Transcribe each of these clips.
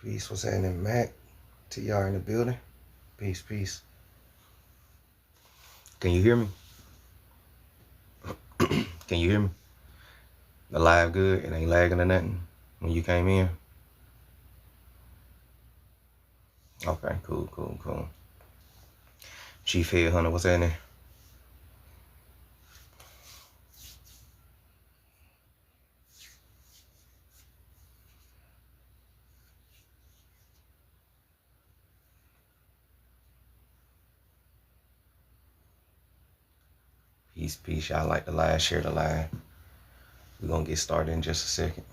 Peace. What's happening, Mac? TR in the building. Peace, peace. Can you hear me? Can you hear me? The live good? It ain't lagging or nothing when you came in? Okay, cool. Chief Headhunter, what's happening? Peace. Y'all like the live, share the live. We're gonna get started in just a second.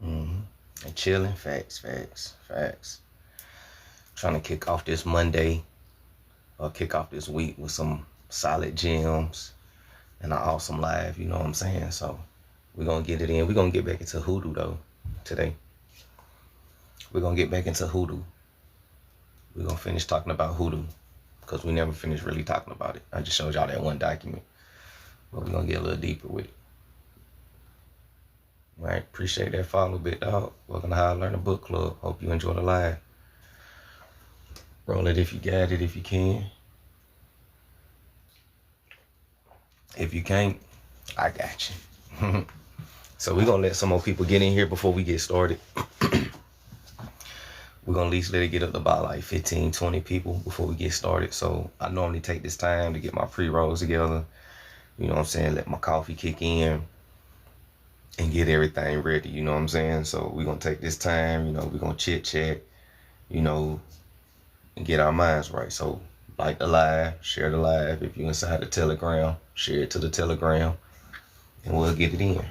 And chilling, facts. Trying to kick off this Monday, or kick off this week with some solid gems and an awesome live, you know what I'm saying? So we're gonna get it in. We're gonna get back into Hoodoo though today. We're gonna get back into Hoodoo. We're gonna finish talking about Hoodoo because we never finished really talking about it. I just showed y'all that one document, but we're gonna get a little deeper with it. All right, appreciate that follow, big dog. Welcome to How I Learn a Book Club. Hope you enjoy the live. Roll it if you got it, if you can. If you can't, I got you. So we're gonna let some more people get in here before we get started. We're gonna at least let it get up to about like 15, 20 people before we get started. So I normally take this time to get my pre-rolls together. You know what I'm saying? Let my coffee kick in and get everything ready. You know what I'm saying? So we're gonna take this time, you know, we're gonna chit chat, you know, and get our minds right. So like the live, share the live. If you're inside the Telegram, share it to the Telegram and we'll get it in.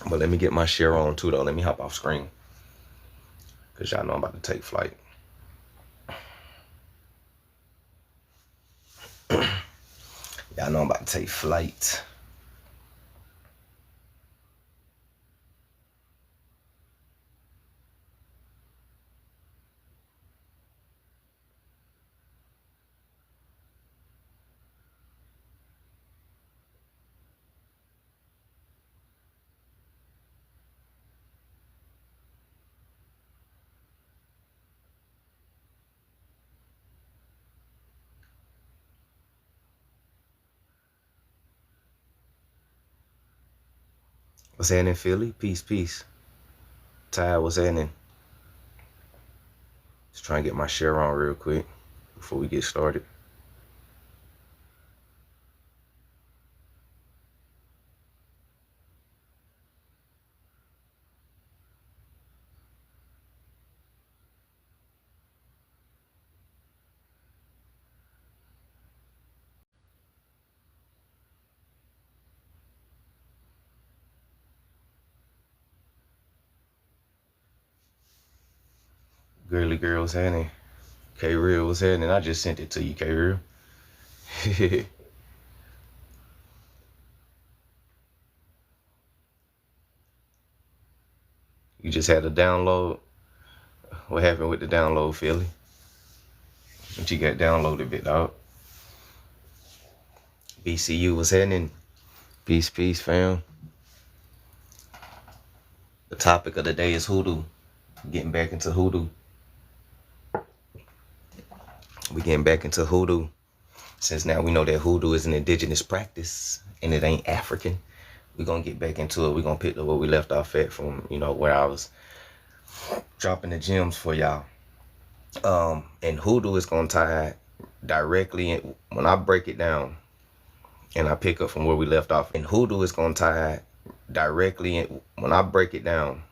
But let me get my share on too though. Let me hop off screen, cause y'all know I'm about to take flight. Y'all know I'm about to take flight. What's happening, Philly? Peace. Ty, what's happening? Just trying to get my share on real quick before we get started. Girly girl, what's happening? K-Real, what's happening? I just sent it to you, K-Real. You just had a download? What happened with the download, Philly? What you got downloaded, big dog? BCU, what's happening? Peace, fam. The topic of the day is Hoodoo. Getting back into Hoodoo. We getting back into Hoodoo. Since now we know that Hoodoo is an indigenous practice and it ain't African. We're going to get back into it. We're going to pick up where we left off at from, you know, where I was dropping the gems for y'all. And Hoodoo is going to tie directly in, when I break it down and I pick up from where we left off. And Hoodoo is going to tie directly in, when I break it down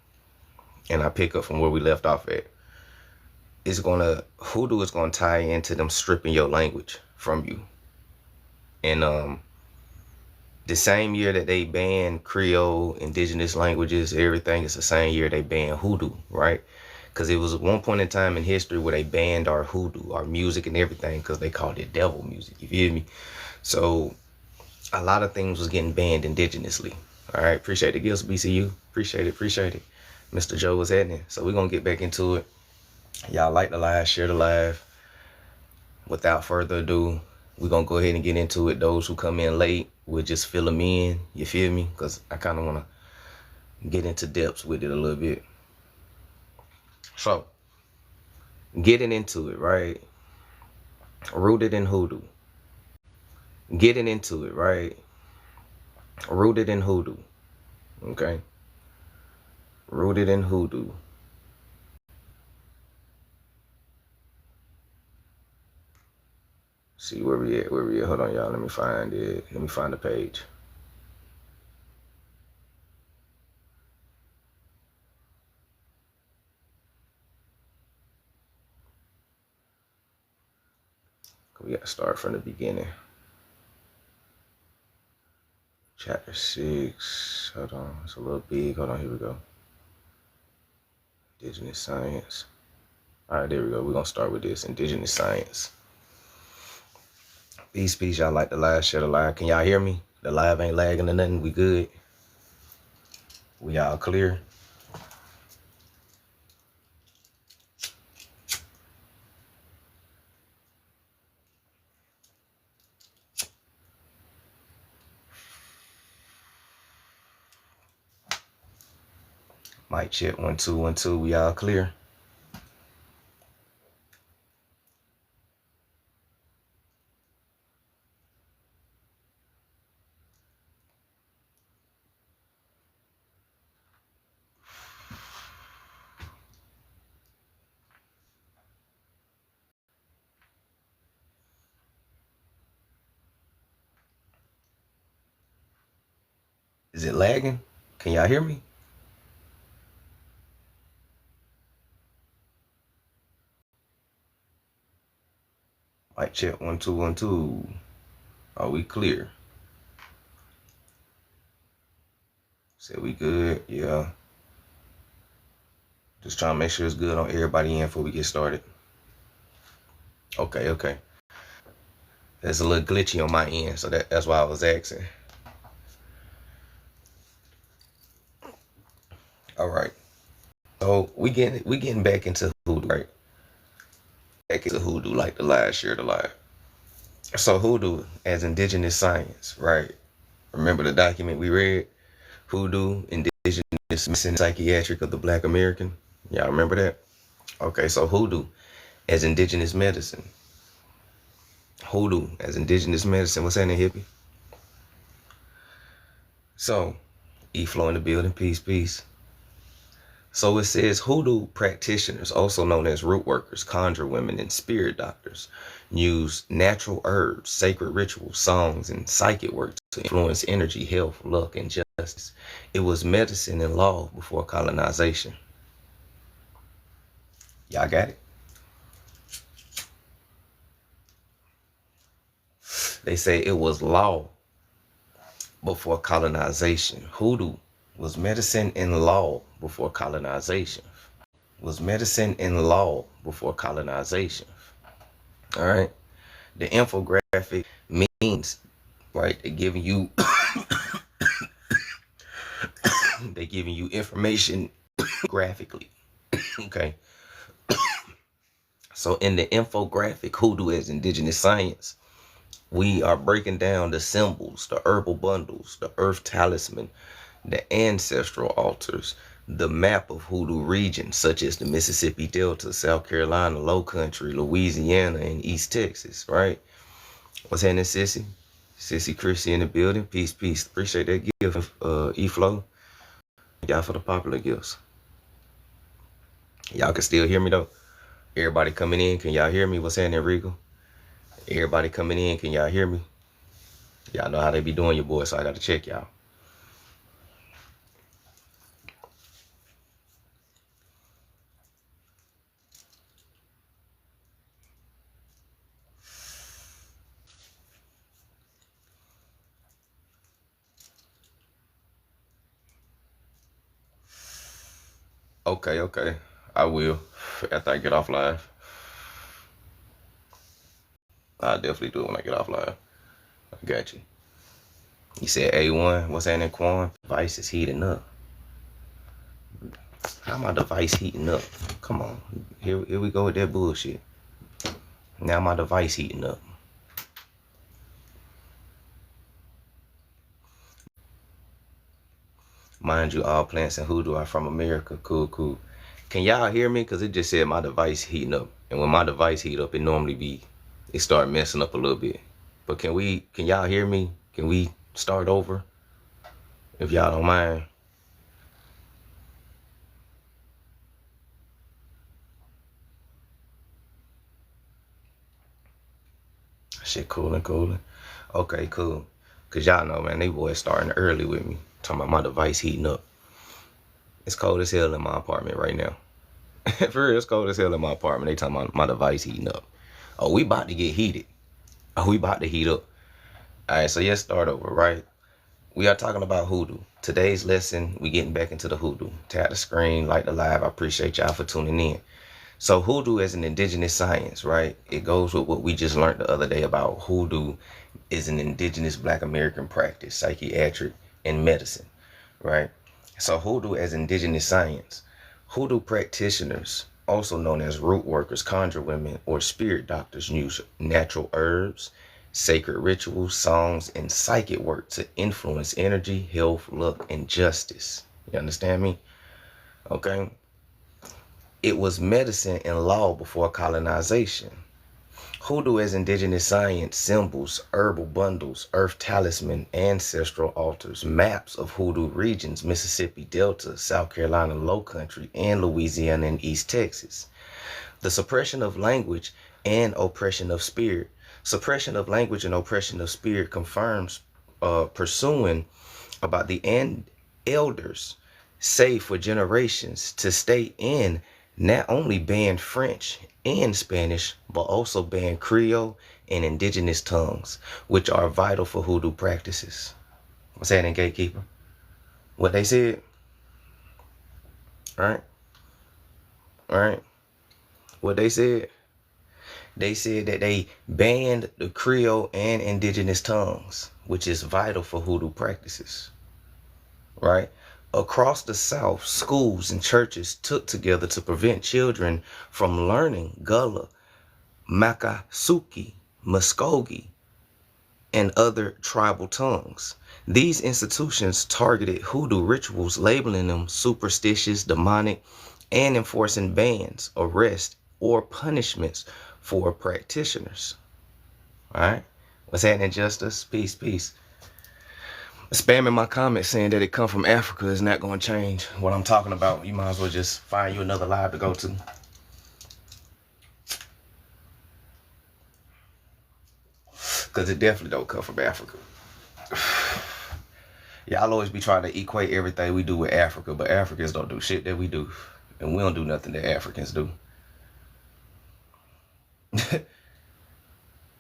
and I pick up from where we left off at. Hoodoo is going to tie into them stripping your language from you. And the same year that they banned Creole, indigenous languages, everything, is the same year they banned Hoodoo, right? Because it was one point in time in history where they banned our Hoodoo, our music and everything, because they called it devil music, you feel me? So a lot of things was getting banned indigenously. All right, appreciate the gifts, BCU. Appreciate it. Mr. Joe was happening. So we're going to get back into it. Y'all like the live, share the live. Without further ado, We're going to go ahead and get into it. Those who come in late, we'll just fill them in. You feel me? Because I kind of want to get into depths with it a little bit. So, getting into it, right? Rooted in Hoodoo. Getting into it, right? Rooted in Hoodoo. Okay? Rooted in Hoodoo. See where we at, Hold on, y'all. Let me find it. Let me find the page. We got to start from the beginning. Chapter 6. Hold on. It's a little big. Hold on. Here we go. Indigenous science. All right, there we go. We're going to start with this. Indigenous science. Peace, peace. Y'all like the live? Share the live. Can y'all hear me? The live ain't lagging or nothing. We good? We all clear? Mic check 1 2 1 2. We all clear? Is it lagging? Can y'all hear me? Mic check 1 2 1 2. Are we clear? Said we good? Yeah. Just trying to make sure it's good on everybody in before we get started. Okay. There's a little glitchy on my end, so that's why I was asking. All right. So we getting back into Hoodoo, right? Back into Hoodoo, like the live, share the live. So Hoodoo as indigenous science, right? Remember the document we read? Hoodoo, Indigenous Medicine Psychiatric of the Black American. Y'all remember that? Okay, so Hoodoo as indigenous medicine. Hoodoo as indigenous medicine. What's happening, hippie? So, E-Flow in the building. Peace. So it says Hoodoo practitioners, also known as root workers, conjure women, and spirit doctors, use natural herbs, sacred rituals, songs, and psychic work to influence energy, health, luck, and justice. It was medicine and law before colonization. Y'all got it? They say it was law before colonization. Hoodoo was medicine and law before colonization. Was medicine and law before colonization. All right. The infographic means, right, they're giving you information graphically. Okay. So in the infographic, Hoodoo as indigenous science, we are breaking down the symbols, the herbal bundles, the earth talisman, the ancestral altars, the map of Hoodoo regions such as the Mississippi Delta, South Carolina, Low Country, Louisiana, and East Texas, right? What's happening, Sissy? Sissy Chrissy in the building. Peace. Appreciate that gift, E-Flow. Y'all for the popular gifts. Y'all can still hear me though. Everybody coming in, can y'all hear me? What's happening, Regal? Everybody coming in, can y'all hear me? Y'all know how they be doing your boy, so I got to check y'all. Okay. I will. After I get off live. I'll definitely do it when I get off live. I got you. You said A1. What's happening, Quan? Device is heating up. How my device heating up? Come on. Here we go with that bullshit. Now my device heating up. Mind you, all plants in Hoodoo are from America. Cool, cool. Can y'all hear me? Because it just said my device heating up. And when my device heat up, it start messing up a little bit. But can y'all hear me? Can we start over? If y'all don't mind. Shit cooling. Okay, cool. Cause y'all know, man, they boys starting early with me. Talking about my device heating up. It's cold as hell in my apartment right now. For real, it's cold as hell in my apartment. They talking about my device heating up. Oh, we about to get heated. Oh, we about to heat up. Alright, so let's start over, right? We are talking about Hoodoo. Today's lesson, we getting back into the Hoodoo. Tap the screen, like the live. I appreciate y'all for tuning in. So Hoodoo is an indigenous science, right? It goes with what we just learned the other day about Hoodoo is an indigenous Black American practice, psychiatric and medicine, right? So Hoodoo as indigenous science. Hoodoo practitioners, also known as root workers, conjure women, or spirit doctors, use natural herbs, sacred rituals, songs, and psychic work to influence energy, health, luck, and justice. You understand me? Okay. It was medicine and law before colonization. Hoodoo as indigenous science, symbols, herbal bundles, earth talisman, ancestral altars, maps of Hoodoo regions, Mississippi Delta, South Carolina Lowcountry, and Louisiana and East Texas. The suppression of language and oppression of spirit. Suppression of language and oppression of spirit confirms pursuing about the elders, save for generations, to stay in not only ban French and Spanish, but also ban Creole and indigenous tongues, which are vital for Hoodoo practices. What's that in Gatekeeper? What they said? All right. What they said? They said that they banned the Creole and indigenous tongues, which is vital for Hoodoo practices, right? Across the South, schools and churches took together to prevent children from learning Gullah, Makasuki, Muskogee, and other tribal tongues. These institutions targeted Hoodoo rituals, labeling them superstitious, demonic, and enforcing bans, arrests, or punishments for practitioners. All right? What's happening, Justice? Peace, peace. Spamming my comments saying that it come from Africa is not going to change what I'm talking about. You might as well just find you another live to go to. Because it definitely don't come from Africa. Y'all always be trying to equate everything we do with Africa, but Africans don't do shit that we do. And we don't do nothing that Africans do.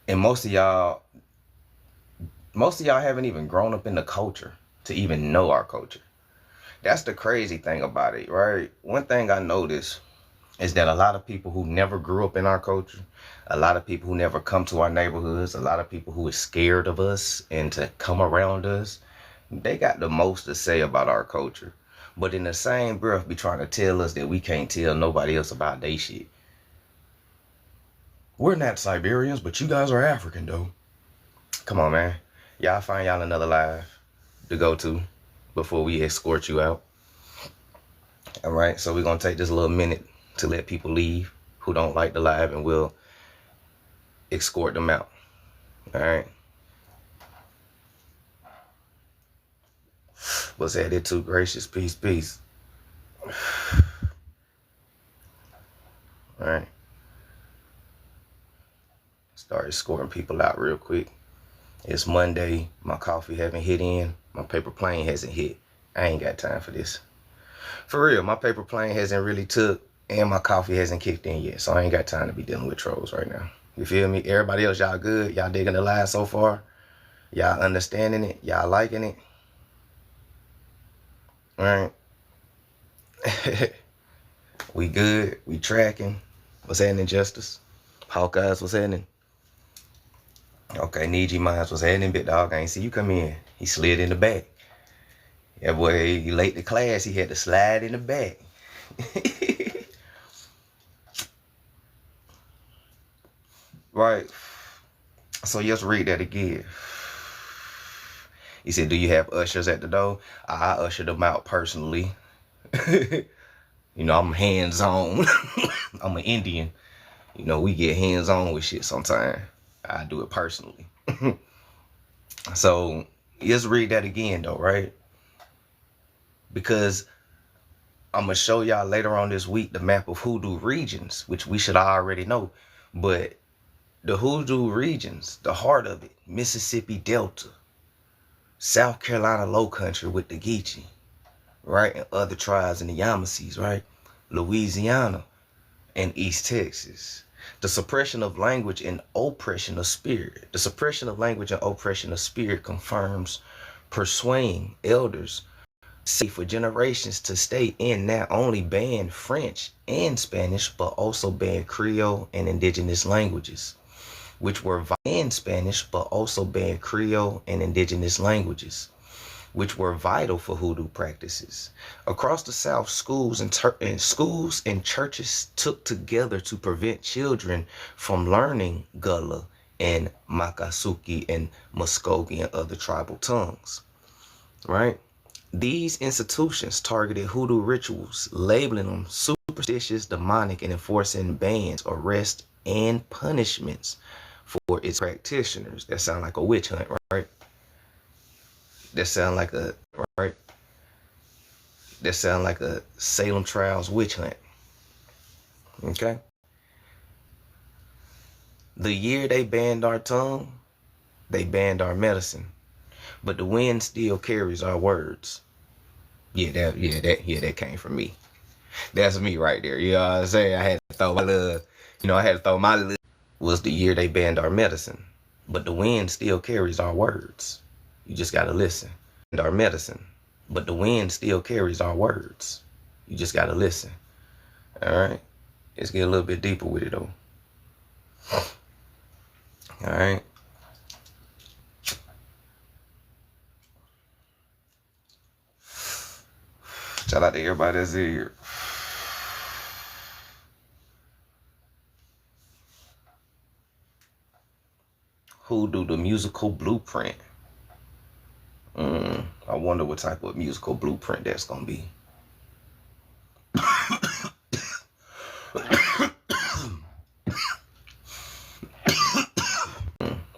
And most of y'all haven't even grown up in the culture to even know our culture. That's the crazy thing about it, right? One thing I noticed is that a lot of people who never grew up in our culture, a lot of people who never come to our neighborhoods, a lot of people who are scared of us and to come around us, they got the most to say about our culture. But in the same breath, be trying to tell us that we can't tell nobody else about they shit. We're not Siberians, but you guys are African, though. Come on, man. Y'all find y'all another live to go to before we escort you out. All right, so we're going to take this little minute to let people leave who don't like the live, and we'll escort them out. All right. What's that? It too gracious. Peace, peace. All right. Start escorting people out real quick. It's Monday. My coffee haven't hit in. My paper plane hasn't hit. I ain't got time for this. For real, my paper plane hasn't really took, and my coffee hasn't kicked in yet. So I ain't got time to be dealing with trolls right now. You feel me? Everybody else, y'all good? Y'all digging the live so far? Y'all understanding it? Y'all liking it? All right. We good? We tracking? What's happening, Justice? Hawkeyes, what's happening? Okay, Niji Mines, what's happening, big dog? I ain't see you come in. He slid in the back. Yeah, boy, he late to class. He had to slide in the back. Right. So let's read that again. He said, do you have ushers at the door? I ushered them out personally. You know, I'm hands-on. I'm an Indian. You know, we get hands-on with shit sometimes. I do it personally. So let's read that again though, right? Because I'm going to show y'all later on this week the map of Hoodoo regions, which we should already know. But the Hoodoo regions, the heart of it, Mississippi Delta, South Carolina Low Country with the Geechee, right? And other tribes in the Yamasees, right? Louisiana and East Texas. The suppression of language and oppression of spirit. The suppression of language and oppression of spirit confirms persuading elders for generations to stay in not only ban French and Spanish, but also ban Creole and indigenous languages, which were in Spanish, but also ban Creole and indigenous languages, which were vital for Hoodoo practices. Across the South, schools and churches took together to prevent children from learning Gullah and Makasuki and Muskogee and other tribal tongues, right? These institutions targeted Hoodoo rituals, labeling them superstitious, demonic, and enforcing bans, arrests, and punishments for its practitioners. That sound like a witch hunt, right? That sound like a Salem Trials witch hunt. Okay. The year they banned our tongue, they banned our medicine. But the wind still carries our words. That came from me. That's me right there. You know what I'm saying? I had to throw my little was the year they banned our medicine. But the wind still carries our words. You just gotta listen. And our medicine. But the wind still carries our words. You just gotta listen. Alright? Let's get a little bit deeper with it though. Alright? Shout out to everybody that's here. Hoodoo, the musical blueprint. I wonder what type of musical blueprint that's gonna be.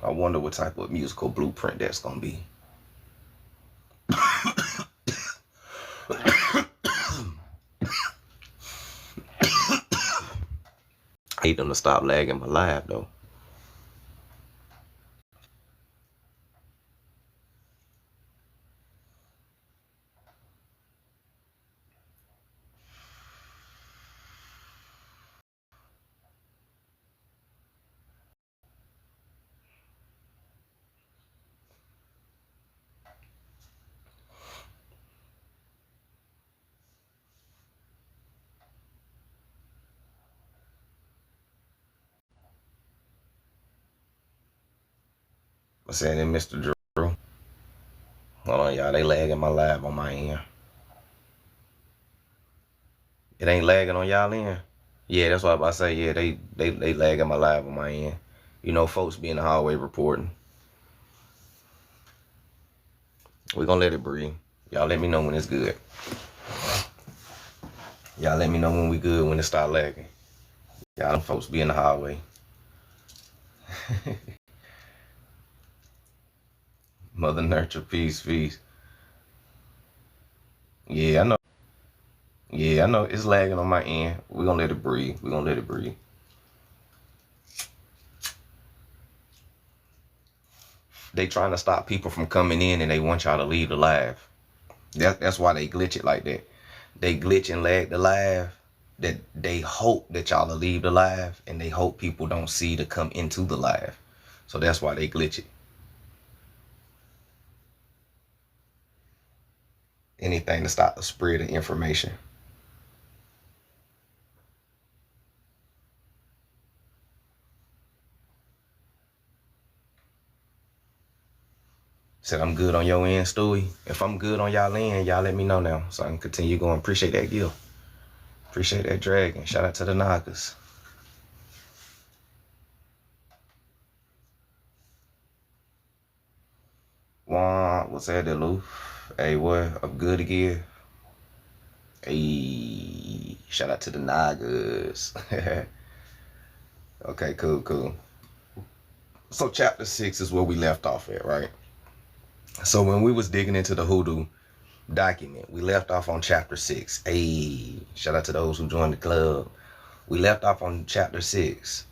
I wonder what type of musical blueprint that's gonna be. I need them to stop lagging my live though. I'm saying it, Mr. Drew. Hold on, y'all. They lagging my live on my end. It ain't lagging on y'all end. Yeah, that's what I was about to say. Yeah, they lagging my live on my end. You know, folks be in the hallway reporting. We're gonna let it breathe. Y'all let me know when it's good. Y'all let me know when we good, when it start lagging. Y'all them folks be in the hallway. Mother Nurture, peace. Yeah, I know. Yeah, I know it's lagging on my end. We're gonna let it breathe. They trying to stop people from coming in and they want y'all to leave the live. That's why they glitch it like that. They glitch and lag the live. That they hope that y'all will leave the live and they hope people don't see to come into the live. So that's why they glitch it. Anything to stop the spread of information. Said I'm good on your end, Stewie. If I'm good on y'all end, y'all let me know now so I can continue going. Appreciate that, Gil. Appreciate that, Dragon. Shout out to the Nagas. What's What's that, Lou? Hey, what? I'm good again. Hey, shout out to the Nagas. Okay, cool. So chapter 6 is where we left off at, right? So when we was digging into the Hoodoo document, we left off on chapter 6. Hey, shout out to those who joined the club. We left off on chapter 6.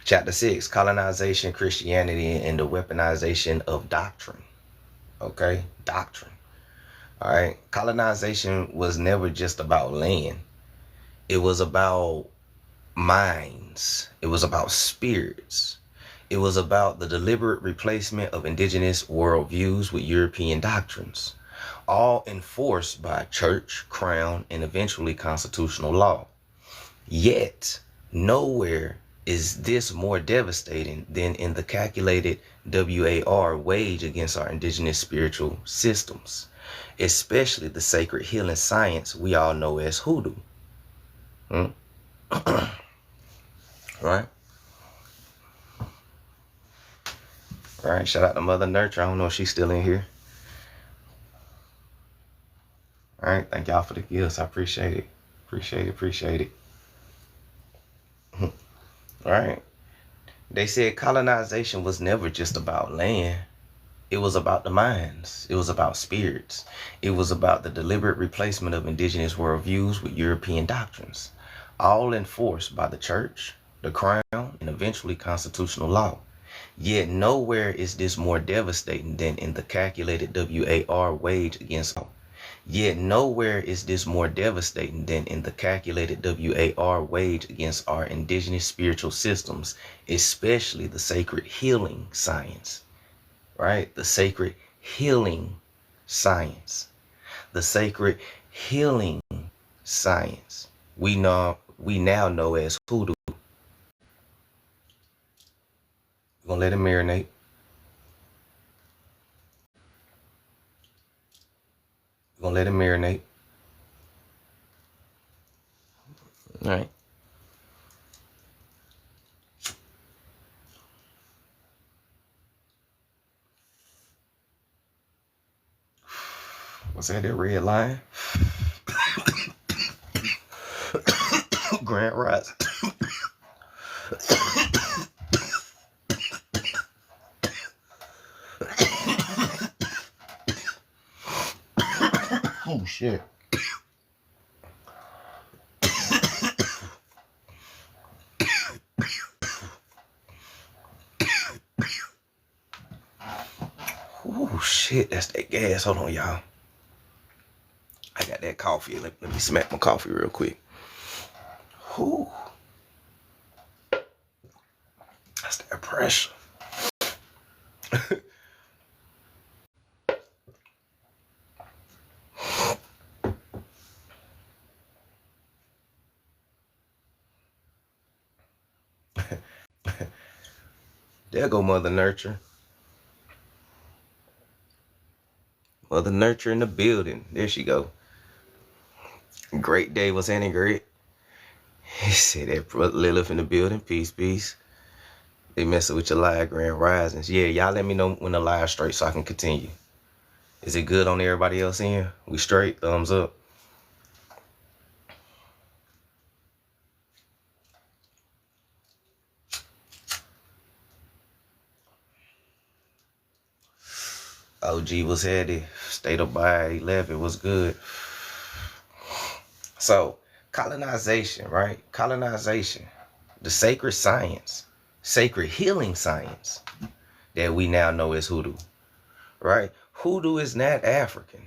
Chapter 6, colonization, Christianity, and the weaponization of doctrine. Okay, doctrine. All right, colonization was never just about land. It was about minds. It was about spirits. It was about the deliberate replacement of indigenous worldviews with European doctrines, all enforced by church, crown, and eventually constitutional law. Yet, nowhere is this more devastating than in the calculated WAR wage against our indigenous spiritual systems, especially the sacred healing science we all know as Hoodoo. Right? All right, shout out to Mother Nurture. I don't know if she's still in here. All right, thank y'all for the gifts. I appreciate it. Appreciate it. All right. They said colonization was never just about land. It was about the minds. It was about spirits. It was about the deliberate replacement of indigenous worldviews with European doctrines, all enforced by the church, the crown, and eventually constitutional law. Yet nowhere is this more devastating than in the calculated WAR wage against all. Yet nowhere is this more devastating than in the calculated WAR wage against our indigenous spiritual systems, especially the sacred healing science. Right? The sacred healing science. The sacred healing science. We now know as Hoodoo. We're gonna let it marinate. All right. What's that red line? Grand Rise. Oh shit. Oh shit, that's that gas. Hold on, y'all. I got that coffee. Let me smack my coffee real quick. Whew. That's that pressure. There go Mother Nurture. Mother Nurture in the building. There she go. Great day. What's happening, great? He said that Lilith in the building. Peace. They messing with your live Grand Risings. Yeah, y'all let me know when the live straight so I can continue. Is it good on everybody else in? We straight? Thumbs up. OG was heady. Stayed up by 11 was good. So, colonization, right? Colonization. The sacred science. Sacred healing science that we now know as Hoodoo. Right? Hoodoo is not African.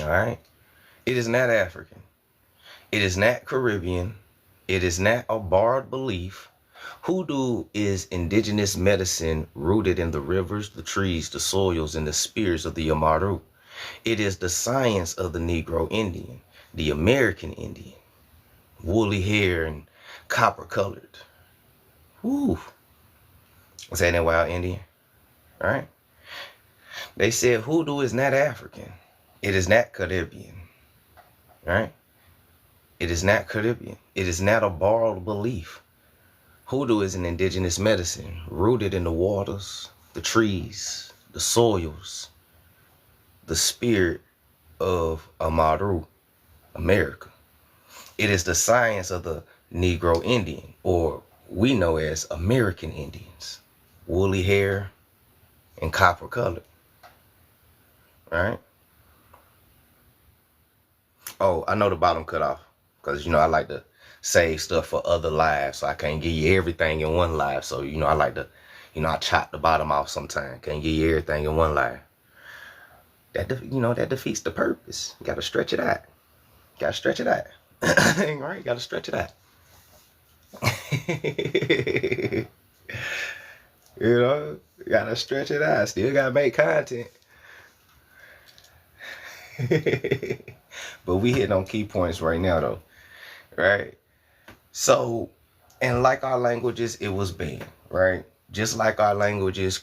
All right? It is not African. It is not Caribbean. It is not a borrowed belief. Hoodoo is indigenous medicine rooted in the rivers, the trees, the soils, and the spirits of the Yamaru. It is the science of the Negro Indian, the American Indian, woolly hair and copper colored. Woo. What's that in Wild Indian? All right. They said Hoodoo is not African. It is not Caribbean. All right. It is not Caribbean. It is not a borrowed belief. Hoodoo is an indigenous medicine rooted in the waters, the trees, the soils, the spirit of Amaru, America. It is the science of the Negro Indian, or we know as American Indians, woolly hair and copper colored, right? Oh, I know the bottom cut off because, I like to save stuff for other lives, so I can't give you everything in one live. So, I like to, I chop the bottom off sometimes. Can't give you everything in one live. That defeats the purpose. You got to stretch it out. Got to stretch it out. Right? Got to stretch it out. You got to stretch it out. Still got to make content. But we hitting on key points right now, though. Right? So, and like our languages, it was banned, right? Just like our languages,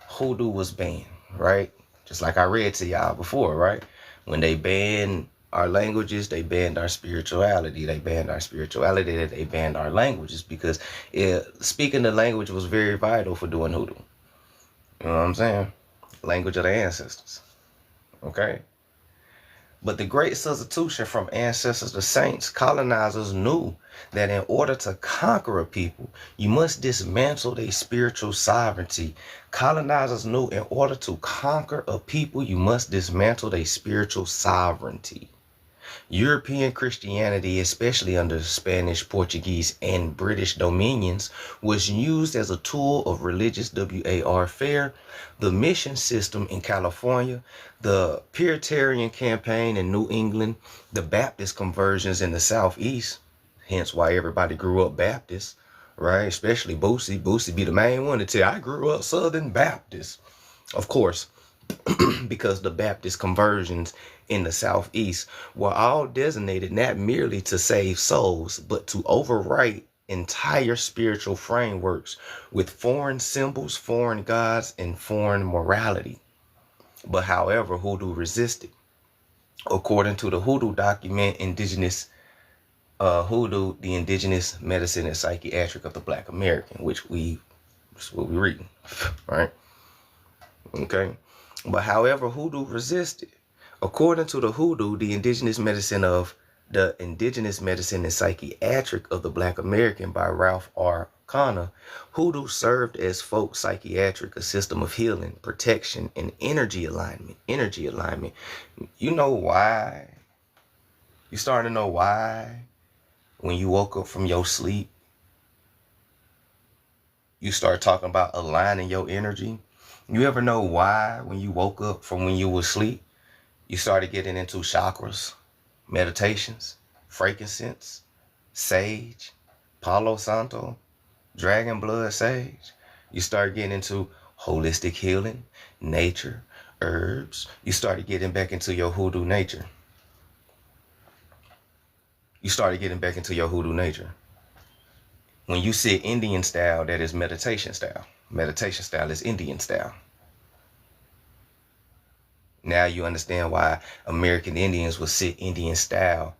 Hoodoo was banned, right? Just like I read to y'all before, right? When they banned our languages, they banned our spirituality. They banned our spirituality. They banned our languages because speaking the language was very vital for doing Hoodoo. You know what I'm saying? Language of the ancestors. Okay? But the great substitution from ancestors to saints, colonizers knew that in order to conquer a people, you must dismantle their spiritual sovereignty. Colonizers knew in order to conquer a people, you must dismantle their spiritual sovereignty. European Christianity, especially under Spanish, Portuguese, and British dominions, was used as a tool of religious warfare. The mission system in California, the Puritan campaign in New England, the Baptist conversions in the Southeast, hence why everybody grew up Baptist, right? Especially Boosie. Boosie be the main one to tell you, I grew up Southern Baptist. Of course, because the Baptist conversions in the Southeast were all designated not merely to save souls, but to overwrite entire spiritual frameworks with foreign symbols, foreign gods, and foreign morality. But however, Hoodoo resisted. According to the Hoodoo document, Indigenous Hoodoo, the Indigenous Medicine and Psychiatric of the Black American, which that's what we reading, right? Okay. But however, Hoodoo resisted. According to the Hoodoo, the Indigenous Medicine and Psychiatric of the Black American by Ralph R. Connor, Hoodoo served as folk psychiatric, a system of healing, protection, and energy alignment. Energy alignment. You know why? You starting to know why? When you woke up from your sleep, you start talking about aligning your energy. You ever know why when you woke up from when you were asleep, you started getting into chakras, meditations, frankincense, sage, Palo Santo, dragon blood sage? You start getting into holistic healing, nature, herbs. You started getting back into your Hoodoo nature. When you sit Indian style, that is meditation style. Meditation style is Indian style. Now you understand why American Indians would sit Indian style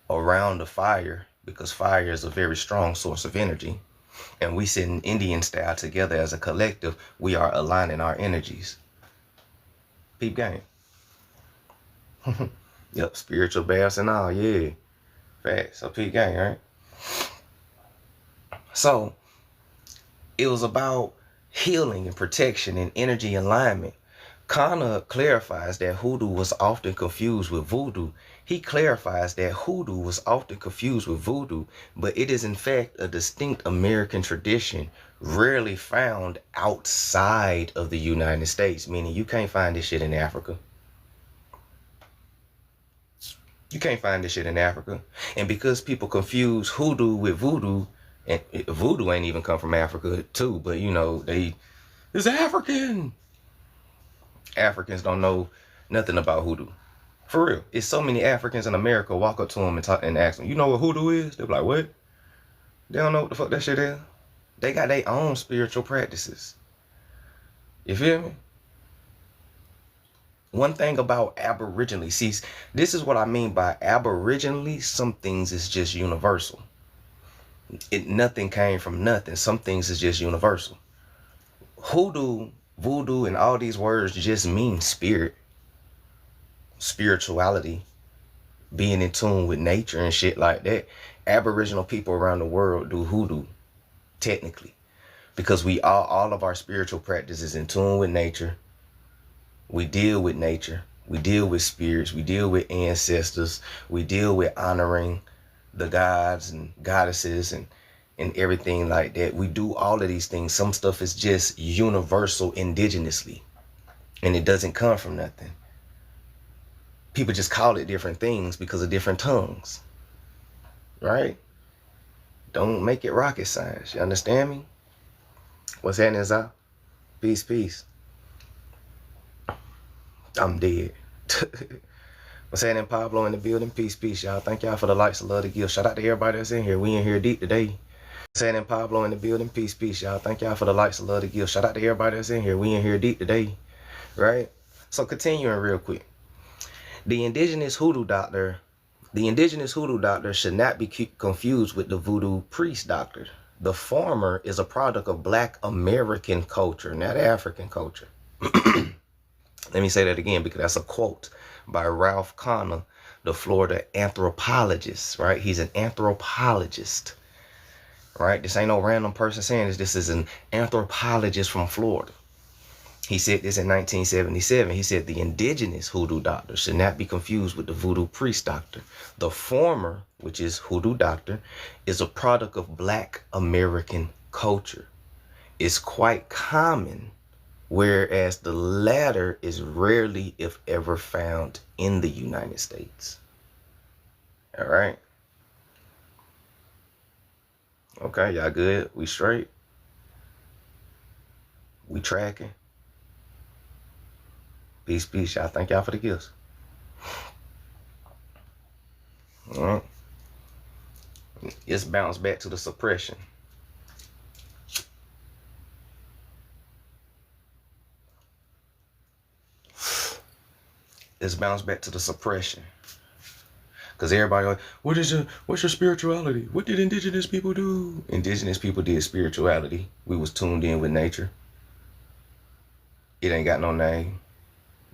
around the fire, because fire is a very strong source of energy. And we sit in Indian style together as a collective. We are aligning our energies. Peep game. Yep, spiritual baths and all, yeah. Facts. So peep game, right? So it was about healing and protection and energy alignment. Connor clarifies that Hoodoo was often confused with voodoo. He clarifies that Hoodoo was often confused with voodoo, but it is in fact a distinct American tradition, rarely found outside of the United States, meaning you can't find this shit in Africa. You can't find this shit in Africa. And because people confuse Hoodoo with voodoo, and voodoo ain't even come from Africa too, but it's African. Africans don't know nothing about Hoodoo. For real. It's so many Africans in America walk up to them and ask them, you know what Hoodoo is? They're like, what? They don't know what the fuck that shit is. They got their own spiritual practices. You feel me? One thing about aboriginally, see, this is what I mean by aboriginally, some things is just universal. Nothing came from nothing. Some things is just universal. Hoodoo Voodoo and all these words just mean spirit, spirituality, being in tune with nature and shit like that. Aboriginal people around the world do hoodoo, technically, because we all of our spiritual practices in tune with nature. We deal with nature. We deal with spirits. We deal with ancestors. We deal with honoring the gods and goddesses and everything like that. We do all of these things. Some stuff is just universal indigenously, and it doesn't come from nothing. People just call it different things because of different tongues, right? Don't make it rocket science. You understand me? What's happening, Zah? Peace, peace. I'm dead. What's happening, Pablo in the building? Peace, peace, y'all. Thank y'all for the likes and love to give. Shout out to everybody that's in here. We in here deep today. What's happening, Pablo in the building? Peace, peace, y'all. Thank y'all for the likes and love to give. Shout out to everybody that's in here. We in here deep today, right? So continuing real quick. The indigenous hoodoo doctor should not be confused with the voodoo priest doctor. The former is a product of Black American culture, not African culture. Let me say that again, because that's a quote by Ralph Connor, the Florida anthropologist, right? He's an anthropologist, right? This ain't no random person saying this. This is an anthropologist from Florida. He said this in 1977. He said the indigenous hoodoo doctor should not be confused with the voodoo priest doctor. The former, which is hoodoo doctor, is a product of Black American culture. It's quite common, whereas the latter is rarely, if ever, found in the United States. All right. Okay, y'all good? We straight? We tracking? Peace, peace, y'all. Thank y'all for the gifts. All right. Let's bounce back to the suppression. Let's bounce back to the suppression. Because everybody like, what's your spirituality? What did indigenous people do? Indigenous people did spirituality. We was tuned in with nature. It ain't got no name.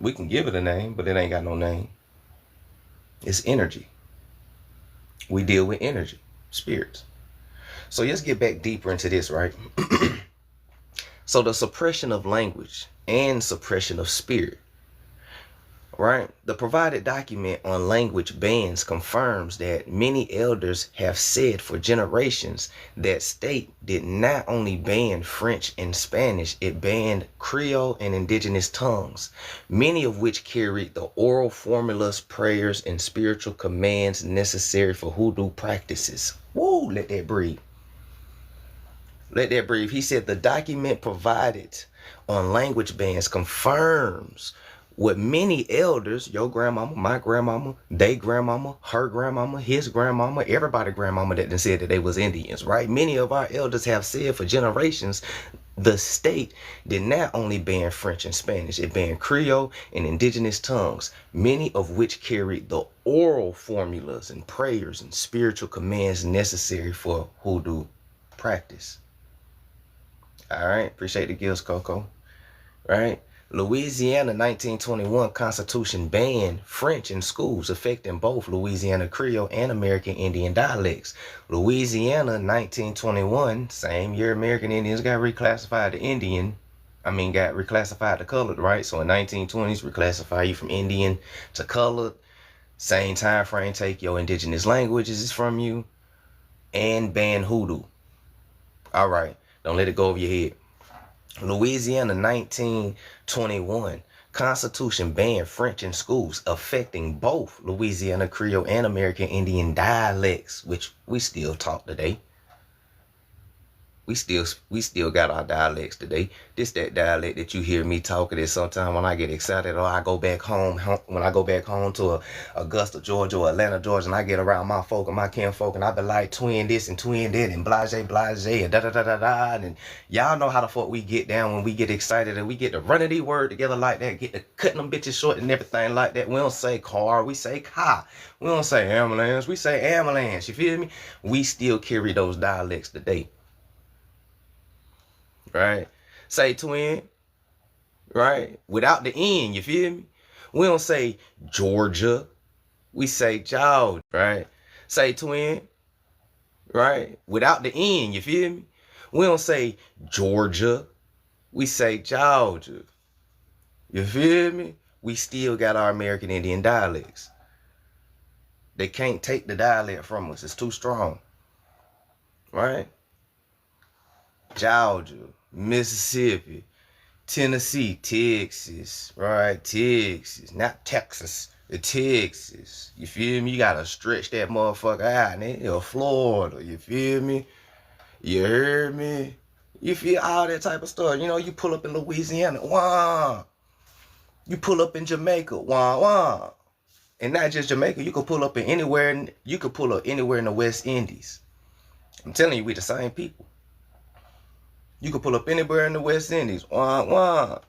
We can give it a name, but it ain't got no name. It's energy. We deal with energy, spirits. So let's get back deeper into this, right? So the suppression of language and suppression of spirit, right? The provided document on language bans confirms that many elders have said for generations that state did not only ban French and Spanish, it banned Creole and indigenous tongues, many of which carried the oral formulas, prayers, and spiritual commands necessary for hoodoo practices. Woo, let that breathe. Let that breathe. He said the document provided on language bans confirms what many elders, your grandmama, my grandmama, they grandmama, her grandmama, his grandmama, everybody grandmama that said that they was Indians, right? Many of our elders have said for generations, the state did not only ban French and Spanish, it banned Creole and indigenous tongues, many of which carried the oral formulas and prayers and spiritual commands necessary for hoodoo practice. All right, appreciate the gifts, Coco. Right? Louisiana 1921 Constitution banned French in schools, affecting both Louisiana Creole and American Indian dialects. Louisiana 1921, same year American Indians got reclassified got reclassified to colored, right? So in 1920s, reclassify you from Indian to colored. Same time frame, take your indigenous languages from you and ban hoodoo. All right, don't let it go over your head. Louisiana 1921 Constitution banned French in schools, affecting both Louisiana Creole and American Indian dialects, which we still talk today. We still got our dialects today. This that dialect that you hear me talking is sometimes when I get excited or I go back home, when I go back home to Augusta, Georgia or Atlanta, Georgia, and I get around my folk and my kin folk and I be like twin this and twin that and blase and da-da-da-da-da, and y'all know how the fuck we get down when we get excited and we get to running these words together like that, get to cutting them bitches short and everything like that. We don't say car, we say car. We don't say ambulance, we say ambulance, you feel me? We still carry those dialects today. Right? Say twin. right? Without the N, you feel me? We don't say Georgia. We say Georgia, right? Say twin, right? Without the N, you feel me? We don't say Georgia. We say Georgia. You feel me? We still got our American Indian dialects. They can't take the dialect from us. It's too strong, right? Georgia, Mississippi, Tennessee, Texas, right? Texas, not Texas, Texas. You feel me? You gotta stretch that motherfucker out, nigga. Florida, you feel me? You heard me? You feel all that type of stuff. You know, you pull up in Louisiana, wah. You pull up in Jamaica, wah wah. And not just Jamaica, you could pull up in anywhere. You could pull up anywhere in the West Indies. I'm telling you, we the same people. You could pull up anywhere in the West Indies, wah wah.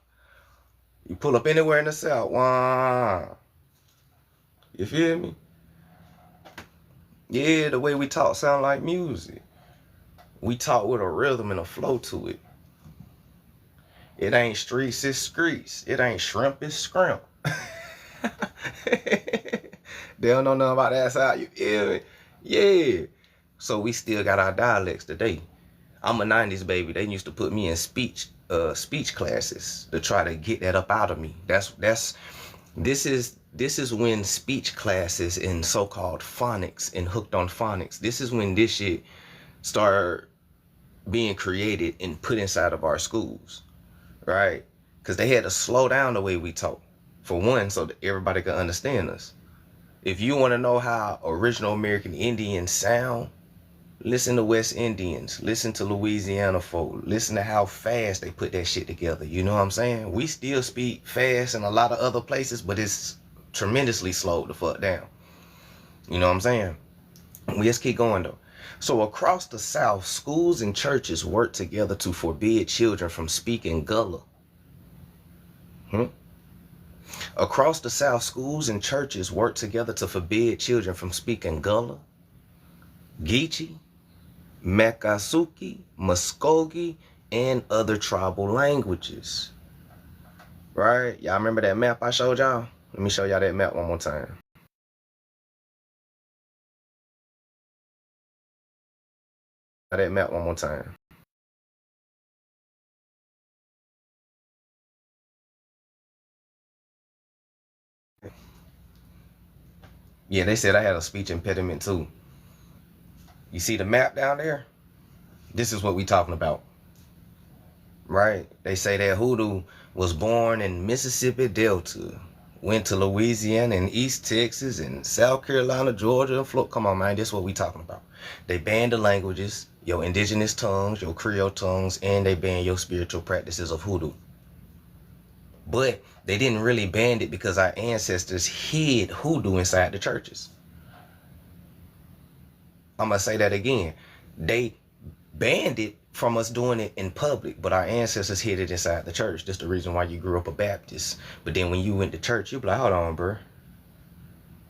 You pull up anywhere in the South, wah. You feel me? Yeah, the way we talk sound like music. We talk with a rhythm and a flow to it. It ain't streets, it's screets. It ain't shrimp, it's scrimp. They don't know nothing about that side, you feel me? Yeah. So we still got our dialects today. I'm a 90s baby. They used to put me in speech classes to try to get that up out of me. This is when speech classes and so-called phonics and hooked on phonics. This is when this shit started being created and put inside of our schools, right? Because they had to slow down the way we talk, for one, so that everybody could understand us. If you want to know how original American Indians sound, listen to West Indians, listen to Louisiana folk, listen to how fast they put that shit together. You know what I'm saying? We still speak fast in a lot of other places, but it's tremendously slowed the fuck down. You know what I'm saying? We just keep going though. So across the South, schools and churches work together to forbid children from speaking Gullah. Across the South, schools and churches work together to forbid children from speaking Gullah, Geechee, Makasuki, Muskogee, and other tribal languages. Right? Y'all remember that map I showed y'all? Let me show y'all that map one more time. That map one more time. Yeah, they said I had a speech impediment too. You see the map down there? This is what we talking about. Right? They say that Hoodoo was born in Mississippi Delta, went to Louisiana and East Texas and South Carolina, Georgia, and Florida. Come on, man, this is what we talking about. They banned the languages, your indigenous tongues, your Creole tongues, and they banned your spiritual practices of Hoodoo. But they didn't really ban it because our ancestors hid Hoodoo inside the churches. I'm going to say that again. They banned it from us doing it in public, but our ancestors hid it inside the church. That's the reason why you grew up a Baptist. But then when you went to church, you be like, hold on, bro.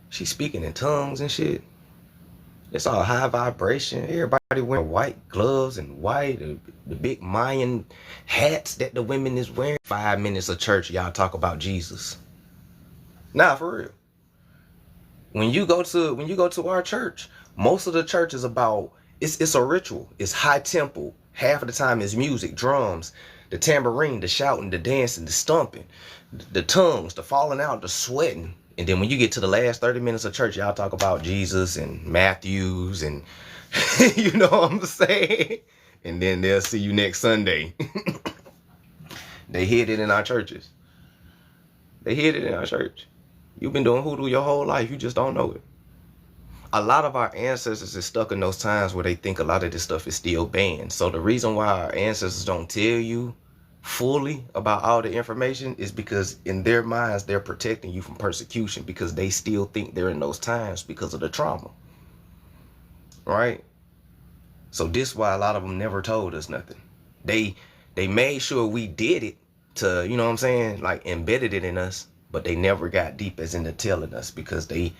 She's speaking in tongues and shit. It's all high vibration. Everybody wearing white gloves and white, the big Mayan hats that the women is wearing. 5 minutes of church, y'all talk about Jesus. Nah, for real. When you go to our church, most of the church is about it's a ritual. It's high tempo. Half of the time is music, drums, the tambourine, the shouting, the dancing, the stomping, the tongues, the falling out, the sweating. And then when you get to the last 30 minutes of church, y'all talk about Jesus and Matthews and you know what I'm saying? And then they'll see you next Sunday. They hid it in our churches. They hid it in our church. You've been doing Hoodoo your whole life. You just don't know it. A lot of our ancestors is stuck in those times where they think a lot of this stuff is still banned. So the reason why our ancestors don't tell you fully about all the information is because in their minds, they're protecting you from persecution because they still think they're in those times because of the trauma. Right? So this is why a lot of them never told us nothing. They made sure we did it to, you know what I'm saying? Like embedded it in us, but they never got deep as into telling us because they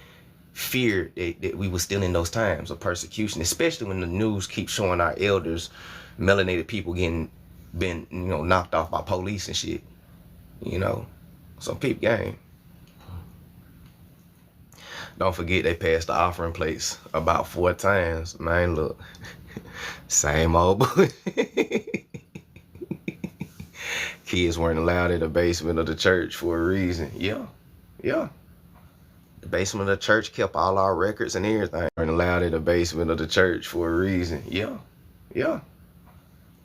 feared that we were still in those times of persecution, especially when the news keeps showing our elders, melanated people been knocked off by police and shit. You know, some peep game. Don't forget they passed the offering plates about 4 times. Man, look, same old boy. Kids weren't allowed in the basement of the church for a reason. Yeah, yeah. The basement of the church kept all our records and everything. Weren't allowed in the basement of the church for a reason. Yeah, yeah.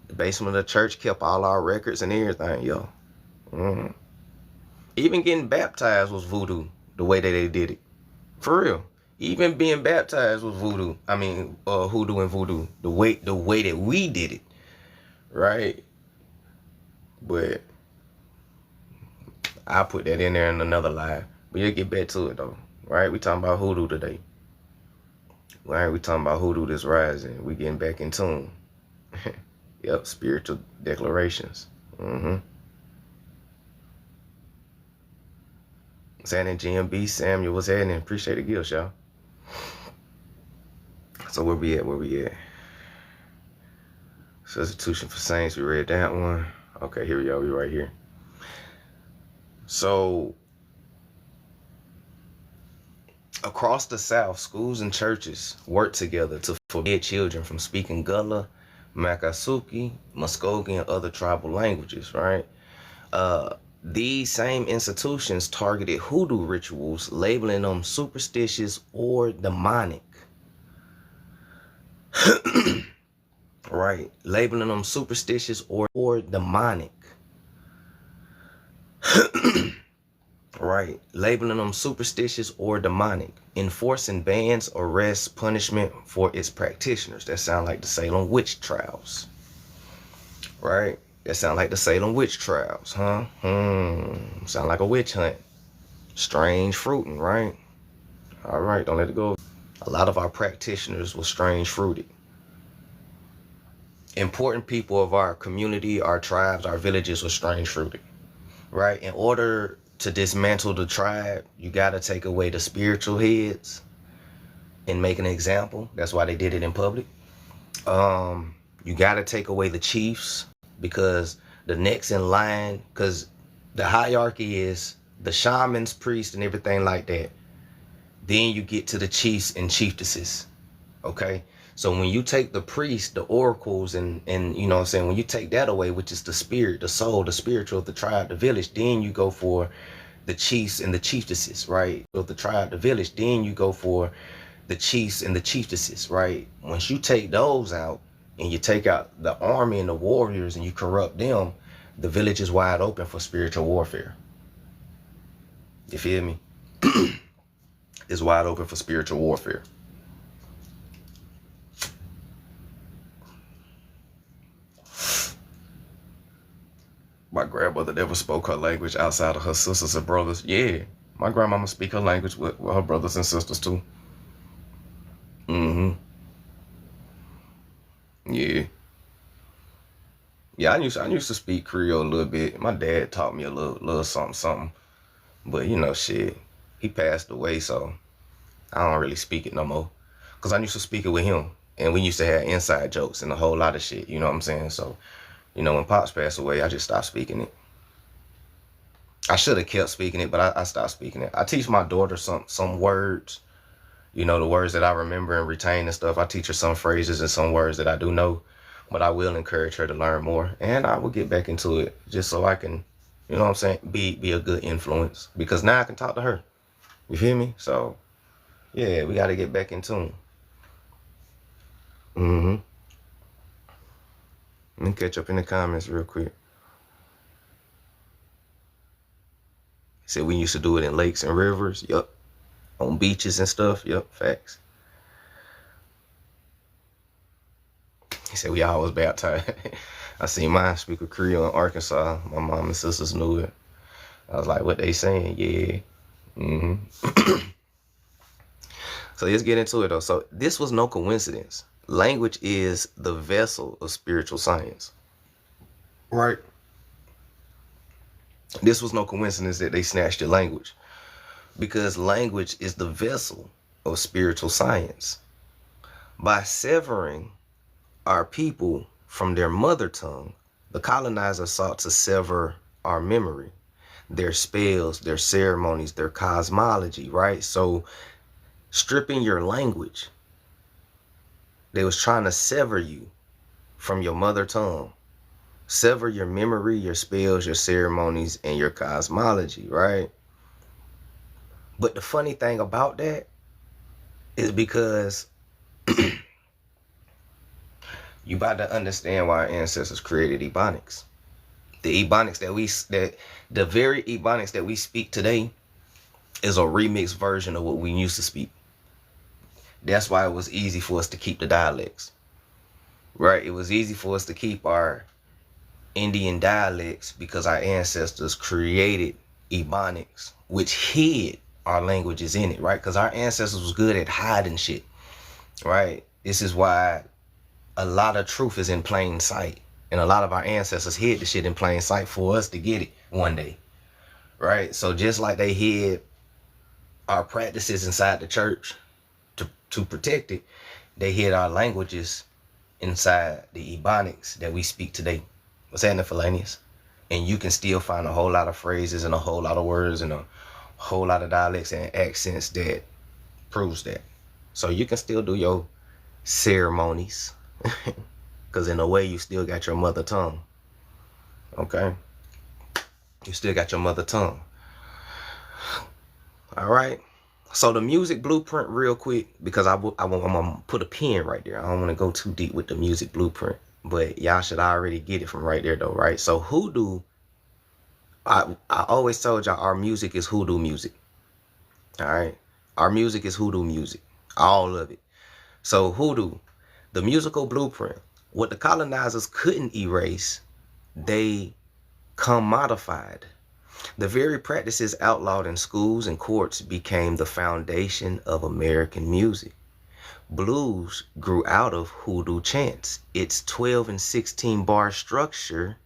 The basement of the church kept all our records and everything. Yeah. Mm-hmm. Even getting baptized was voodoo. The way that they did it, for real. Even being baptized was voodoo. I mean, hoodoo and voodoo. The way that we did it, right? But I put that in there in another live. But you'll get back to it though, right? We talking about hoodoo today. Right? We talking about hoodoo this rising. We getting back in tune. Yep, spiritual declarations. Mm-hmm. What's happening, GMB? Samuel, what's happening? Appreciate the gifts, y'all. So where we at? Substitution for Saints, we read that one. Okay, here we go. We right here. So across the South, schools and churches work together to forbid children from speaking Gullah, Makasuki, Muskogee, and other tribal languages, right? These same institutions targeted hoodoo rituals, labeling them superstitious or demonic. Right, labeling them superstitious or demonic. Right, labeling them superstitious or demonic, enforcing bans, arrests, punishment for its practitioners. That sound like the Salem witch trials. Right, that sound like the Salem witch trials, huh? Sound like a witch hunt. Strange fruiting, right? All right, don't let it go. A lot of our practitioners were strange fruited. Important people of our community, our tribes, our villages were strange fruited, right? In order to dismantle the tribe, you got to take away the spiritual heads and make an example. That's why they did it in public. You got to take away the chiefs, because the next in line, because the hierarchy is the shamans, priests, and everything like that. Then you get to the chiefs and chieftesses. Okay, so when you take the priests, the oracles, and you know what I'm saying, when you take that away, which is the spirit, the soul, the spiritual of the tribe, the village, then you go for the chiefs and the chieftesses, right? Of the tribe, the village, then you go for the chiefs and the chieftesses, right? Once you take those out and you take out the army and the warriors and you corrupt them, the village is wide open for spiritual warfare. You feel me? It's wide open for spiritual warfare. My grandmother never spoke her language outside of her sisters and brothers. Yeah, my grandmama speak her language with her brothers and sisters too. Mm-hmm. Yeah. Yeah, I used to speak Creole a little bit. My dad taught me a little something. But you know, shit, he passed away, so I don't really speak it no more. Cause I used to speak it with him, and we used to have inside jokes and a whole lot of shit. You know what I'm saying? So, you know, when Pops passed away, I just stopped speaking it. I should have kept speaking it, but I stopped speaking it. I teach my daughter some words, you know, the words that I remember and retain and stuff. I teach her some phrases and some words that I do know, but I will encourage her to learn more, and I will get back into it just so I can, you know what I'm saying, be a good influence, because now I can talk to her. You feel me? So, yeah, we got to get back in tune. Mm-hmm. Let me catch up in the comments real quick. He said we used to do it in lakes and rivers. Yup. On beaches and stuff. Yup. Facts. He said we always baptized. I seen mine speak with Creole in Arkansas. My mom and sisters knew it. I was like, what they saying? Yeah. Mm-hmm. So let's get into it though. So this was no coincidence. Language is the vessel of spiritual science. Right? This was no coincidence that they snatched your language, because language is the vessel of spiritual science. By severing our people from their mother tongue, the colonizer sought to sever our memory. their spells, their ceremonies, their cosmology, right? So stripping your language, they was trying to sever you from your mother tongue, sever your memory, your spells, your ceremonies, and your cosmology, right? But the funny thing about that is because you about to understand why our ancestors created Ebonics. The Ebonics the very Ebonics that we speak today is a remixed version of what we used to speak. That's why it was easy for us to keep the dialects, right? It was easy for us to keep our Indian dialects because our ancestors created Ebonics, which hid our languages in it, right? Because our ancestors was good at hiding shit, right? This is why a lot of truth is in plain sight. And a lot of our ancestors hid the shit in plain sight for us to get it one day, right? So just like they hid our practices inside the church to protect it, they hid our languages inside the Ebonics that we speak today. What's happening, Felanius? And you can still find a whole lot of phrases and a whole lot of words and a whole lot of dialects and accents that proves that. So you can still do your ceremonies because in a way you still got your mother tongue. Okay? You still got your mother tongue. All right? So the music blueprint real quick, because I'm going to put a pin right there. I don't want to go too deep with the music blueprint, but y'all should already get it from right there though, right? So hoodoo, I always told y'all our music is hoodoo music. All right? Our music is hoodoo music. All of it. So hoodoo, the musical blueprint, what the colonizers couldn't erase, they commodified. The very practices outlawed in schools and courts became the foundation of American music. Blues grew out of hoodoo chants. Its 12 and 16 bar structure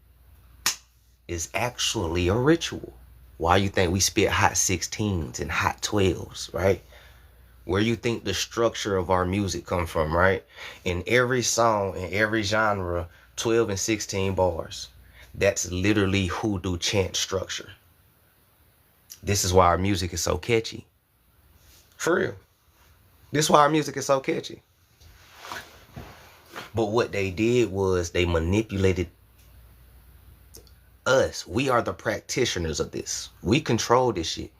is actually a ritual. Why you think we spit hot 16s and hot 12s, right? Where you think the structure of our music come from, right? In every song, in every genre, 12 and 16 bars. That's literally hoodoo chant structure. This is why our music is so catchy. For real. This is why our music is so catchy. But what they did was they manipulated us. We are the practitioners of this. We control this shit,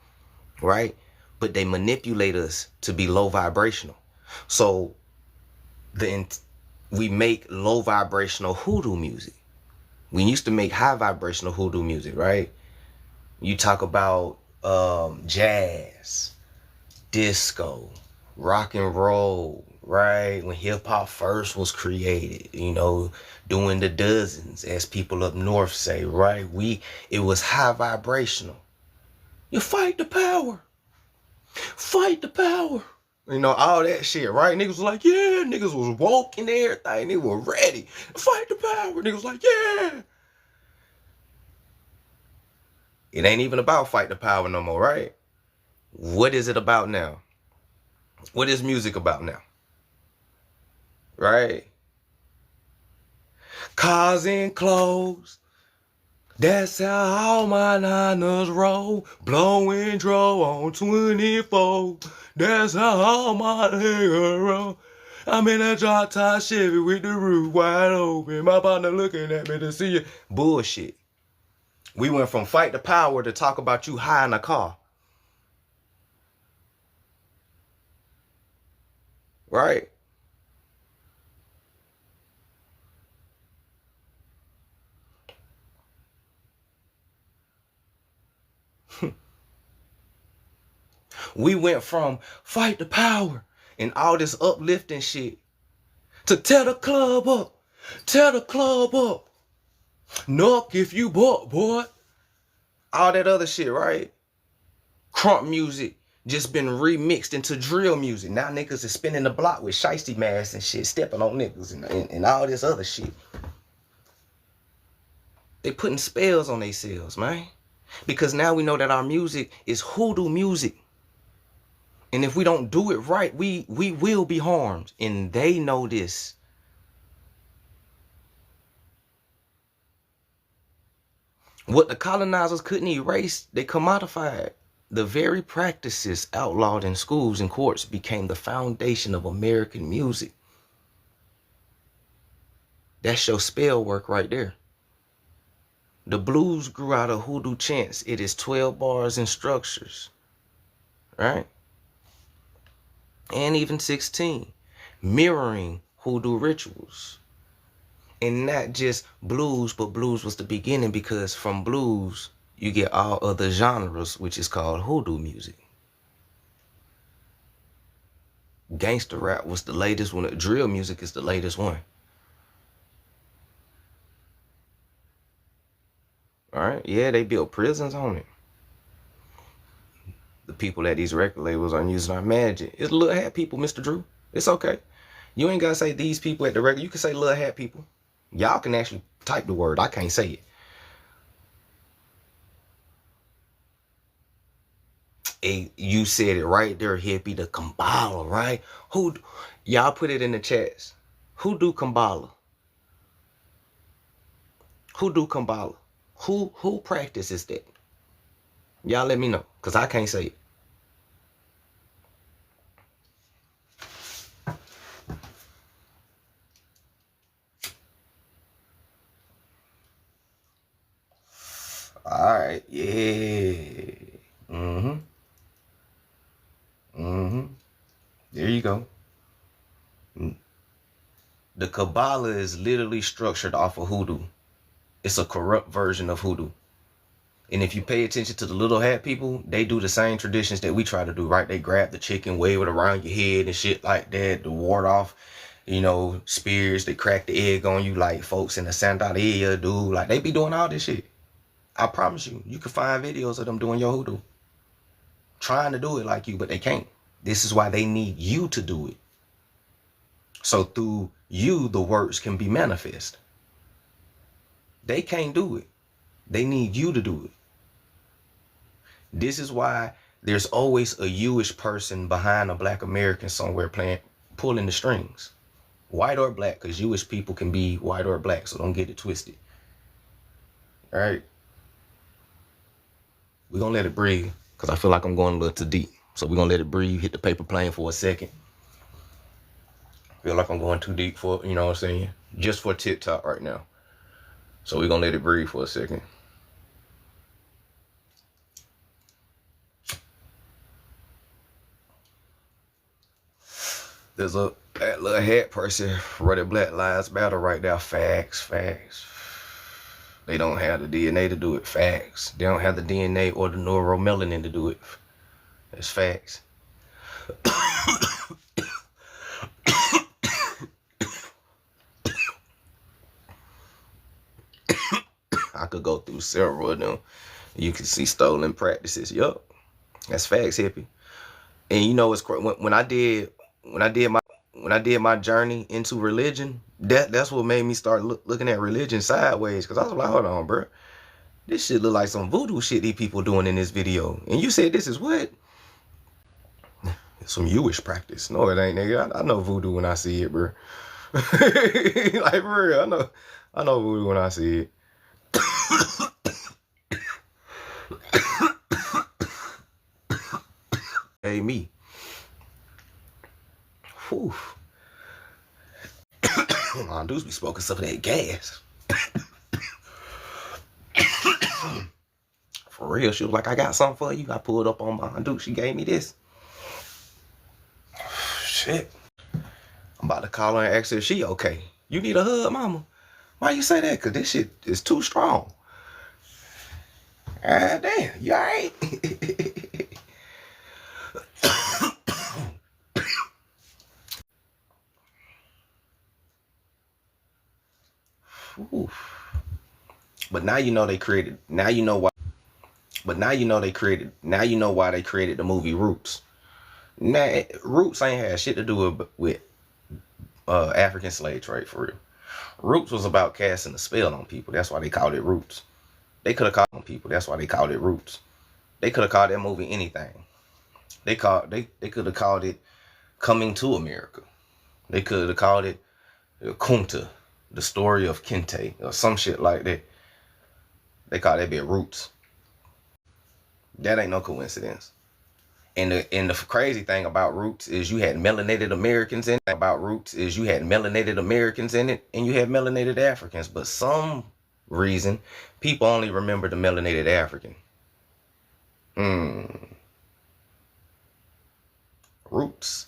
right? But they manipulate us to be low vibrational. So we make low vibrational hoodoo music. We used to make high vibrational hoodoo music, right? You talk about jazz, disco, rock and roll, right? When hip hop first was created, you know, doing the dozens, as people up north say, right? It was high vibrational. You fight the power. Fight the power. You know, all that shit, right? Niggas was like, yeah, niggas was woke and everything. They were ready. Fight the power. Niggas was like, yeah. It ain't even about fight the power no more, right? What is it about now? What is music about now? Right? Cars and clothes. That's how all my niners roll. Blowing draw on 24. That's how all my niggas roll. I'm in a drop top Chevy with the roof wide open. My partner looking at me to see it. Bullshit. We went from fight the power to talk about you high in a car. Right? We went from fight the power and all this uplifting shit to tear the club up. Tear the club up. Knock if you buck, boy. All that other shit, right? Crunk music just been remixed into drill music. Now niggas is spinning the block with shiesty masks and shit, stepping on niggas and all this other shit. They putting spells on themselves, man. Because now we know that our music is hoodoo music. And if we don't do it right, we will be harmed. And they know this. What the colonizers couldn't erase, they commodified. The very practices outlawed in schools and courts became the foundation of American music. That's your spell work right there. The blues grew out of hoodoo chants. It is 12 bars and structures, right? And even 16, mirroring hoodoo rituals. And not just blues, but blues was the beginning, because from blues, you get all other genres, which is called hoodoo music. Gangster rap was the latest one. Drill music is the latest one. All right, yeah, they built prisons on it. The people at these record labels aren't using our magic. It's little hat people, Mr. Drew. It's okay. You ain't gotta say these people at the record. You can say little hat people. Y'all can actually type the word. I can't say it. Hey, you said it right there, hippie. The Kambala, right? Who? Y'all put it in the chats. Who do Kambala? Who do Kambala? Who practices that? Y'all let me know, cause I can't say it. All right, yeah. There you go. The Kabbalah is literally structured off of hoodoo. It's a corrupt version of hoodoo. And if you pay attention to the little hat people, they do the same traditions that we try to do, right? They grab the chicken, wave it around your head and shit like that to ward off, spears. They crack the egg on you like folks in the Santeria do. Like, they be doing all this shit. I promise you, you can find videos of them doing your hoodoo. Trying to do it like you, but they can't. This is why they need you to do it. So through you, the works can be manifest. They can't do it. They need you to do it. This is why there's always a Jewish person behind a Black American somewhere pulling the strings. White or black, because Jewish people can be white or black, so don't get it twisted. All right? We're going to let it breathe, because I feel like I'm going a little too deep. So we're going to let it breathe, hit the paper plane for a second. Feel like I'm going too deep for, you know what I'm saying? Just for TikTok right now. So we're going to let it breathe for a second. There's that little hat person running Black Lives Matter right now. Facts. They don't have the DNA to do it. Facts. They don't have the DNA or the neuromelanin to do it. That's facts. I could go through several of them. You can see stolen practices. Yup. That's facts, hippie. And you know, it's when I did my journey into religion, that's what made me start looking at religion sideways. Cause I was like, hold on, bro, this shit look like some voodoo shit these people doing in this video. And you said this is what? Some Jewish practice. No, it ain't, nigga. I know voodoo when I see it, bro. Like, for real, I know voodoo when I see it. Hey, me. Whew. My dudes be smoking some of that gas. For real, she was like, I got something for you. I pulled up on my dude. She gave me this. Shit. I'm about to call her and ask her if she okay. You need a hug, mama? Why you say that? Cause this shit is too strong. Ah, damn, you alright? But now you know they created. Now you know why. But now you know they created. Now you know why they created the movie Roots. Now Roots ain't had shit to do with African slave trade, for real. Roots was about casting a spell on people. That's why they called it Roots. They could have called on people. That's why they called it Roots. They could have called that movie anything. They could have called it Coming to America. They could have called it Kunta, the story of Kente, or some shit like that. They call that bit roots. That ain't no coincidence. And the crazy thing about roots is you had melanated Americans in it. About roots is you had melanated Americans in it, and you had melanated Africans. But some reason, people only remember the melanated African. Roots.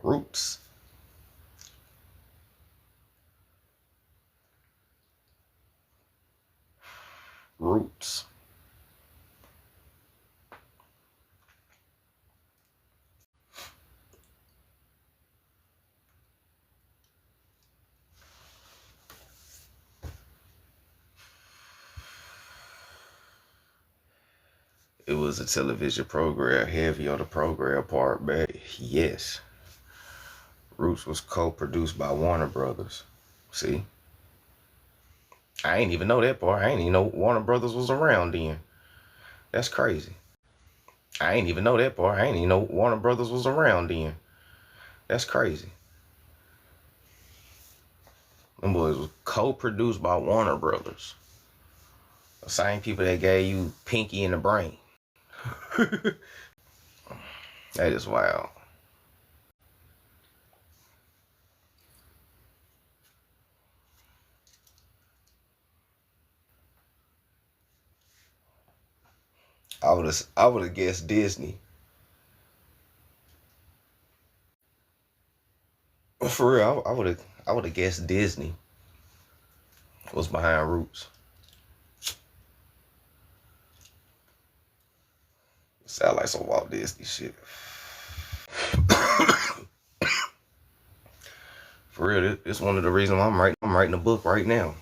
Roots. Roots. It was a television program, heavy on the program part, but yes. Roots was co-produced by Warner Brothers. See? I ain't even know that part. I ain't even know Warner Brothers was around then. That's crazy. I ain't even know that part. I ain't even know Warner Brothers was around then. That's crazy. Them boys was co-produced by Warner Brothers. The same people that gave you Pinky and the Brain. That is wild. I would have guessed Disney. For real, I would have guessed Disney was behind Roots. Sound like some Walt Disney shit. For real, this one of the reasons why I'm writing a book right now.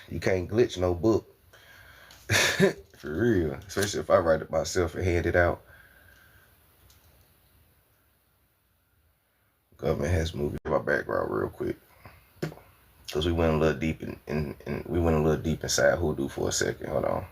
You can't glitch no book. For real. Especially if I write it myself and hand it out. Government has moved my background real quick. Cause we went a little deep we went a little deep inside Hoodoo for a second. Hold on.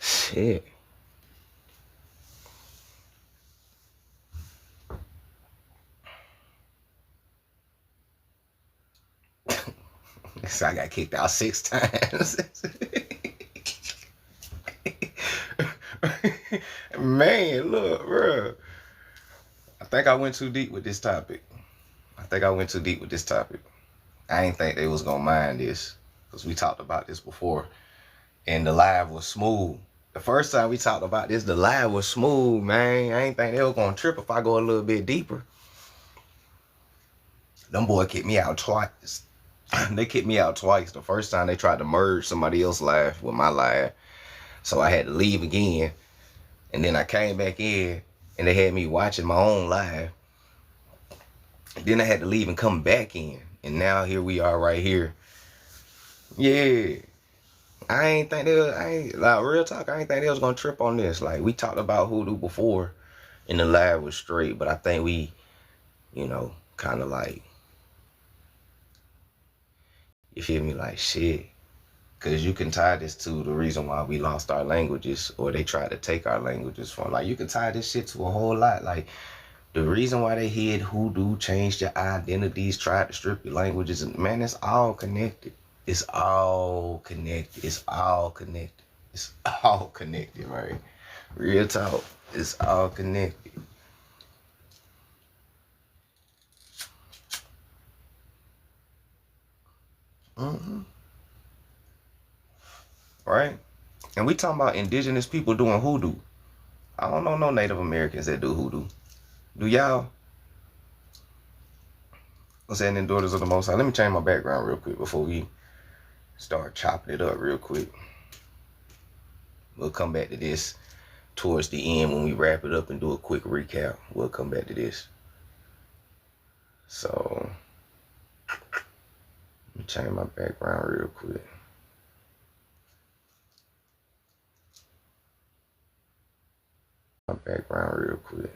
Shit. So I got kicked out 6 times. Man, look, bro. I think I went too deep with this topic. I ain't think they was gonna mind this. Because we talked about this before. And the live was smooth. The first time we talked about this, the live was smooth, man. I ain't think they was gonna trip if I go a little bit deeper. Them boy kicked me out twice. They kicked me out twice. The first time they tried to merge somebody else's live with my live. So I had to leave again. And then I came back in and they had me watching my own live. Then I had to leave and come back in. And now here we are right here. Yeah. Like real talk, I ain't think they was gonna trip on this. Like we talked about Hoodoo before and the live was straight, but I think we, kind of like, you feel me, like shit. Cause you can tie this to the reason why we lost our languages or they tried to take our languages from. Like you can tie this shit to a whole lot. Like the reason why they hid Hoodoo, changed your identities, tried to strip your languages, man, it's all connected. It's all connected. It's all connected, right? Real talk. It's all connected. Mm-hmm. Right? And we talking about indigenous people doing hoodoo. I don't know no Native Americans that do hoodoo. Do y'all? What's that in Daughters of the Most High? Let me change my background real quick before we start chopping it up real quick. We'll come back to this towards the end when we wrap it up and do a quick recap. We'll come back to this. So, let me change my background real quick. My background real quick.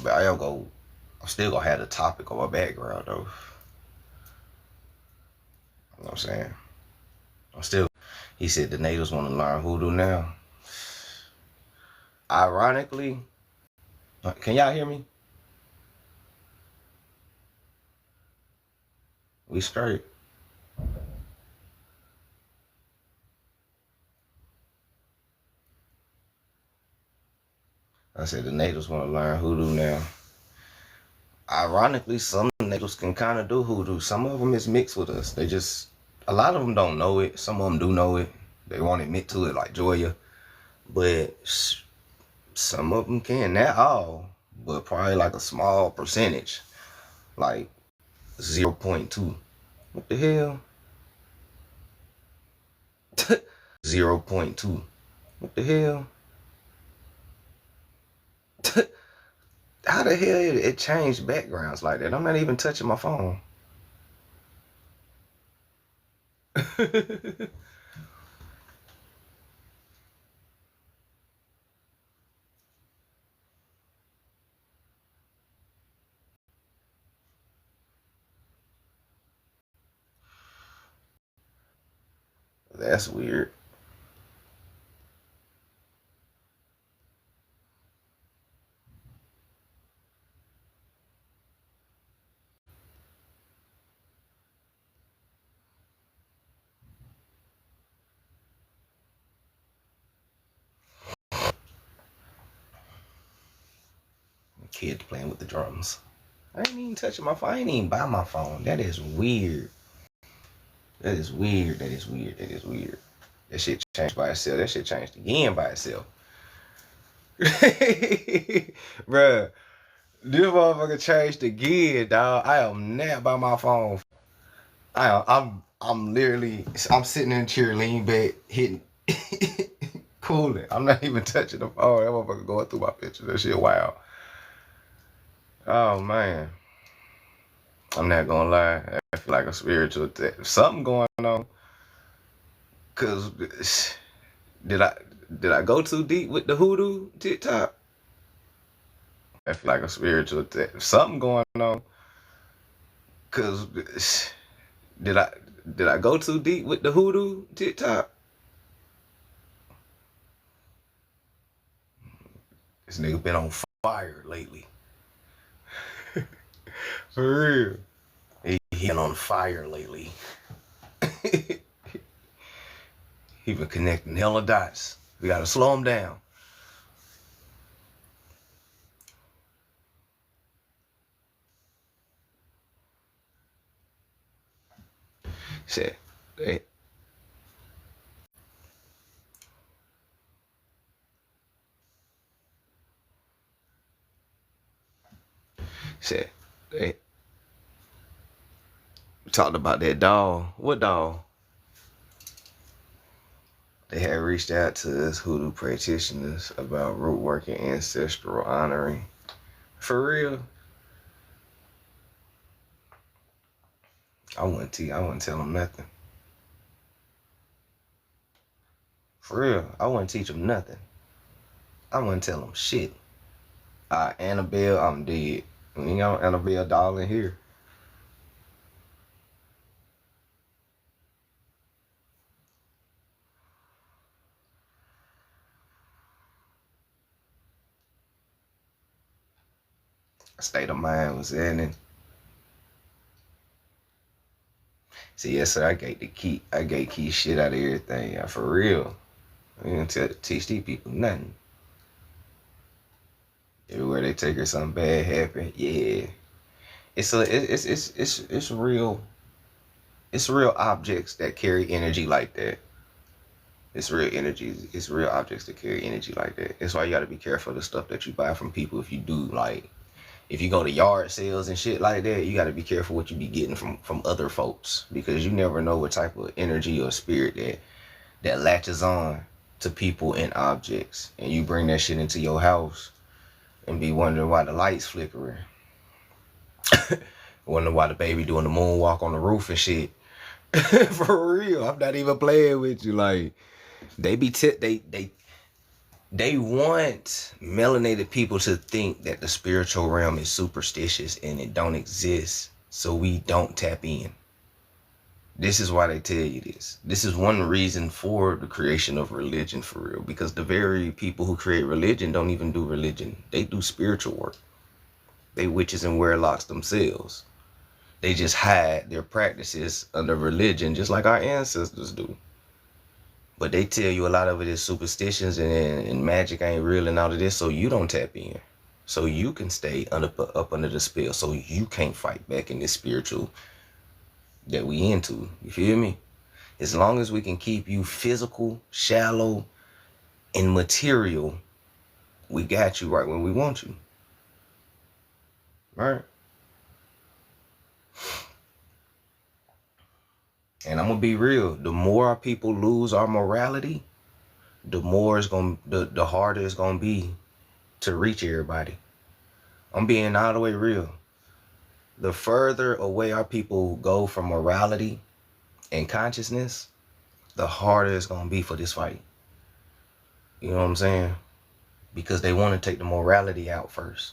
But I'm still gonna have the topic on my background though. You know what I'm saying? He said the natives want to learn hoodoo now. Ironically, can y'all hear me? We straight. I said the natives want to learn hoodoo now. Ironically, some natives can kind of do hoodoo. Some of them is mixed with us. A lot of them don't know it. Some of them do know it. They won't admit to it, like Joya. But some of them can. Not all, but probably like a small percentage. Like 0.2. What the hell? 0.2. What the hell? How the hell it changed backgrounds like that? I'm not even touching my phone. That's weird. Kids playing with the drums. I ain't even touching my phone. I ain't even by my phone. That is weird. That is weird. That is weird. That is weird. That shit changed by itself. That shit changed again by itself. Bruh, this motherfucker changed again, dog. I am not by my phone. I'm sitting in the chair, leaning back, hitting, cooling. I'm not even touching the phone. That motherfucker going through my pictures. That shit wild. Oh man, I'm not gonna lie. I feel like a spiritual attack. Something going on. Cause did I did I go too deep with the hoodoo TikTok? I feel like a spiritual attack. Something going on. Cause did I did I go too deep with the hoodoo TikTok? This nigga been on fire lately. For real. He been on fire lately. He been connecting hella dots. We gotta slow him down. Shit. They shit. They talked about that doll. What doll? They had reached out to us hoodoo practitioners about root work and ancestral honoring. For real. I wouldn't tell them nothing. For real, I wouldn't teach them nothing. I wouldn't tell them shit. Annabelle, I'm dead. We ain't got Annabelle doll in here. State of mind was in it. See, yes, sir. I gave key shit out of everything. Yeah, for real. I didn't teach these people nothing. Everywhere they take her, something bad happen. Yeah, it's real. It's real objects that carry energy like that. It's real energy. It's real objects that carry energy like that. That's why you got to be careful of the stuff that you buy from people. If you do, like, if you go to yard sales and shit like that, you got to be careful what you be getting from other folks, because you never know what type of energy or spirit that latches on to people and objects, and you bring that shit into your house and be wondering why the lights flickering. Wondering why the baby doing the moonwalk on the roof and shit. For real, I'm not even playing with you. Like, they be they want melanated people to think that the spiritual realm is superstitious and it don't exist, so we don't tap in. This is why they tell you this. This is one reason for the creation of religion, for real, because the very people who create religion don't even do religion. They do spiritual work. They witches and warlocks themselves. They just hide their practices under religion, just like our ancestors do. But they tell you a lot of it is superstitions and magic ain't real and all of this, so you don't tap in. So you can stay up under the spell, so you can't fight back in this spiritual that we into. You feel me? As long as we can keep you physical, shallow, and material, we got you right when we want you. Right? And I'm gonna be real. The more our people lose our morality, the more it's gonna the harder it's gonna be to reach everybody. I'm being all the way real. The further away our people go from morality and consciousness, the harder it's gonna be for this fight. You know what I'm saying? Because they want to take the morality out first.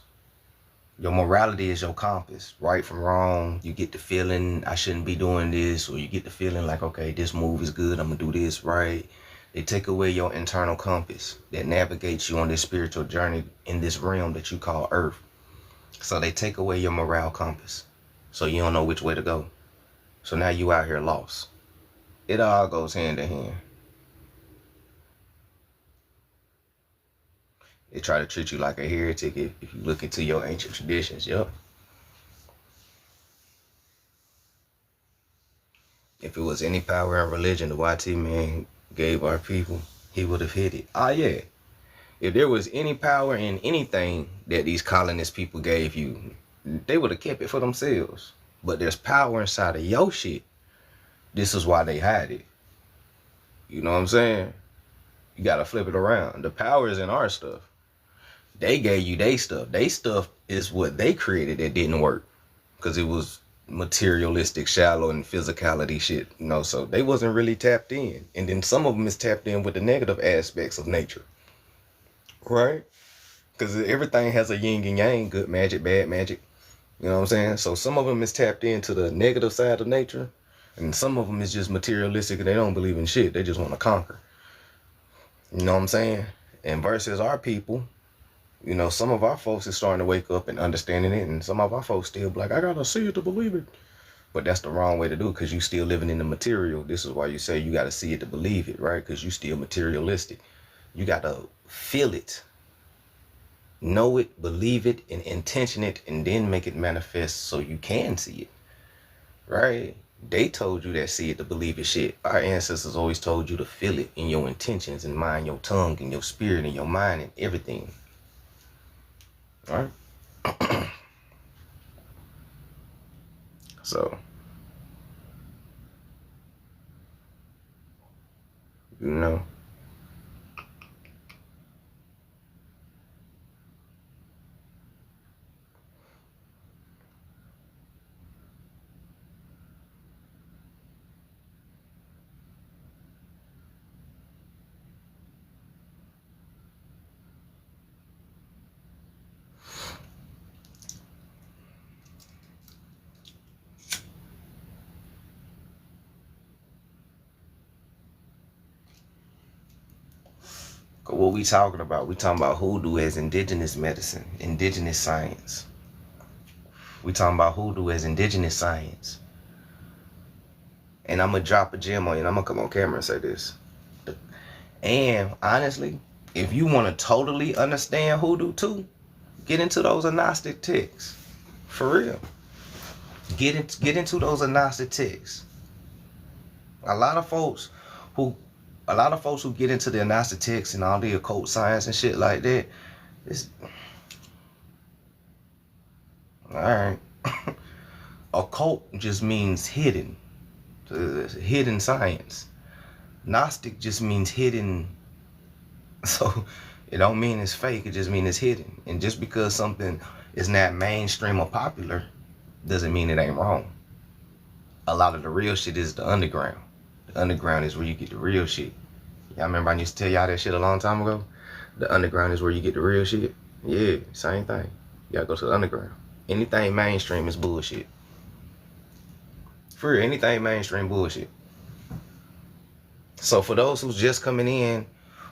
Your morality is your compass, right from wrong. You get the feeling I shouldn't be doing this, or you get the feeling like, okay, this move is good, I'm gonna do this, right? They take away your internal compass that navigates you on this spiritual journey in this realm that you call Earth. So they take away your morale compass, so you don't know which way to go. So now you out here lost. It all goes hand in hand. They try to treat you like a heretic if you look into your ancient traditions. Yep. If it was any power in religion the YT man gave our people, he would have hit it. Ah, yeah. If there was any power in anything that these colonist people gave you, they would have kept it for themselves. But there's power inside of your shit. This is why they hide it. You know what I'm saying? You gotta flip it around. The power is in our stuff. They gave you their stuff. Their stuff is what they created that didn't work, because it was materialistic, shallow, and physicality shit. You know, so they wasn't really tapped in. And then some of them is tapped in with the negative aspects of nature. Right? Because everything has a yin and yang, good magic, bad magic. You know what I'm saying? So some of them is tapped into the negative side of nature, and some of them is just materialistic and they don't believe in shit. They just want to conquer. You know what I'm saying? And versus our people, you know, some of our folks is starting to wake up and understanding it, and some of our folks still be like, I gotta see it to believe it. But that's the wrong way to do it, because you still living in the material. This is why you say you gotta see it to believe it, right? Because you still materialistic. You gotta feel it, know it, believe it, and intention it, and then make it manifest so you can see it, right? They told you that see it to believe it shit. Our ancestors always told you to feel it in your intentions and mind, your tongue and your spirit and your mind and everything. All right? So, you know, What we talking about? We talking about hoodoo as indigenous medicine, indigenous science. We talking about hoodoo as indigenous science. And I'm gonna drop a gem on you, and I'm gonna come on camera and say this. And honestly, if you want to totally understand hoodoo too, get into those Gnostic texts. For real. Get into those Gnostic texts. A lot of folks who get into the Gnostic texts and all the occult science and shit like that, it's alright. Occult just means hidden. Hidden science. Gnostic just means hidden. So it don't mean it's fake, it just means it's hidden. And just because something is not mainstream or popular doesn't mean it ain't wrong. A lot of the real shit is the underground. The underground is where you get the real shit. Y'all remember I used to tell y'all that shit a long time ago? The underground is where you get the real shit. Yeah, same thing. You gotta go to the underground. Anything mainstream is bullshit. For real, anything mainstream bullshit. So for those who's just coming in,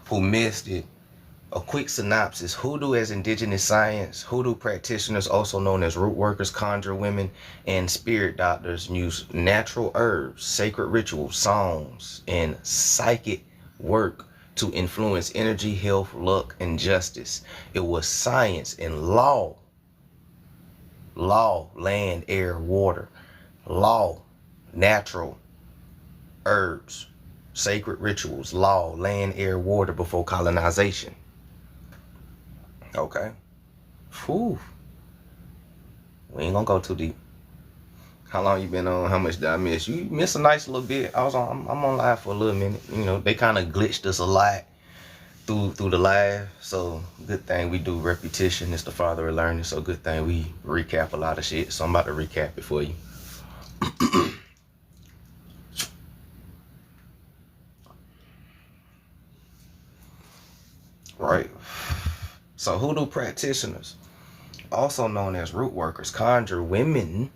who missed it, a quick synopsis. Hoodoo as indigenous science. Hoodoo practitioners, also known as root workers, conjure women, and spirit doctors use natural herbs, sacred rituals, songs, and psychic work to influence energy, health, luck, and justice. It was science and law. Law, land, air, water. Law, natural herbs, sacred rituals, law, land, air, water before colonization. Okay. Whew. We ain't gonna go too deep. How long you been on? How much did I miss? You missed a nice little bit. I'm on live for a little minute. You know, they kind of glitched us a lot through the live. So good thing we do repetition is the father of learning. So good thing we recap a lot of shit. So I'm about to recap it for you. Right. So hoodoo practitioners, also known as root workers, conjure women,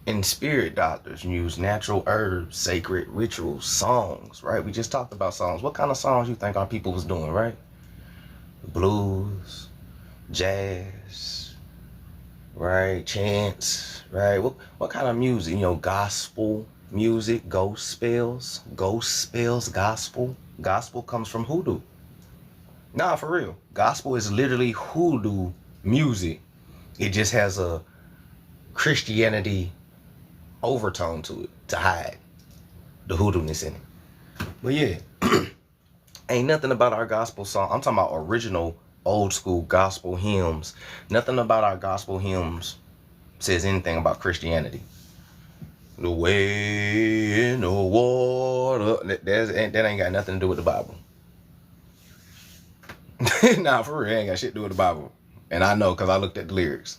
and spirit doctors use natural herbs, sacred rituals, songs, right? We just talked about songs. What kind of songs you think our people was doing, right? Blues, jazz, right? Chants, right? What kind of music? You know, gospel music, ghost spells, gospel. Gospel comes from hoodoo. Nah, for real. Gospel is literally hoodoo music. It just has a Christianity overtone to it to hide the hoodoo-ness in it. But yeah, ain't nothing about our gospel song. I'm talking about original old school gospel hymns. Nothing about our gospel hymns says anything about Christianity. The way in the water. That ain't got nothing to do with the Bible. Nah, for real, ain't got shit to do with the Bible. And I know because I looked at the lyrics.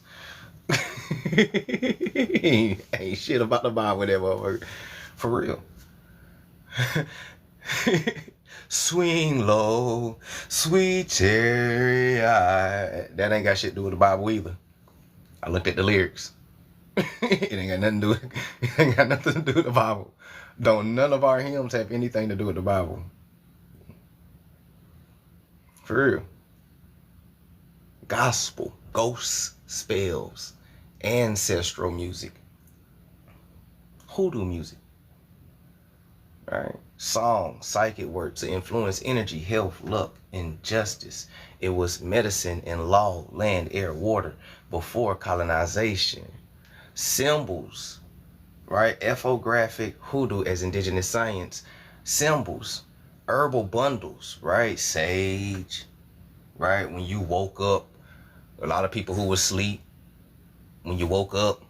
ain't shit about the Bible there, motherfucker. For real. Swing low, sweet chariot. That ain't got shit to do with the Bible either. I looked at the lyrics. It ain't got nothing to do with, it ain't got nothing to do with the Bible. Don't none of our hymns have anything to do with the Bible. For real. Gospel, ghosts, spells, ancestral music, hoodoo music, right? Songs, psychic work to influence energy, health, luck, and justice. It was medicine and law, land, air, water before colonization. Symbols, right? Ethographic hoodoo as indigenous science. Symbols, herbal bundles, right? Sage, right? When you woke up, a lot of people who was asleep, when you woke up,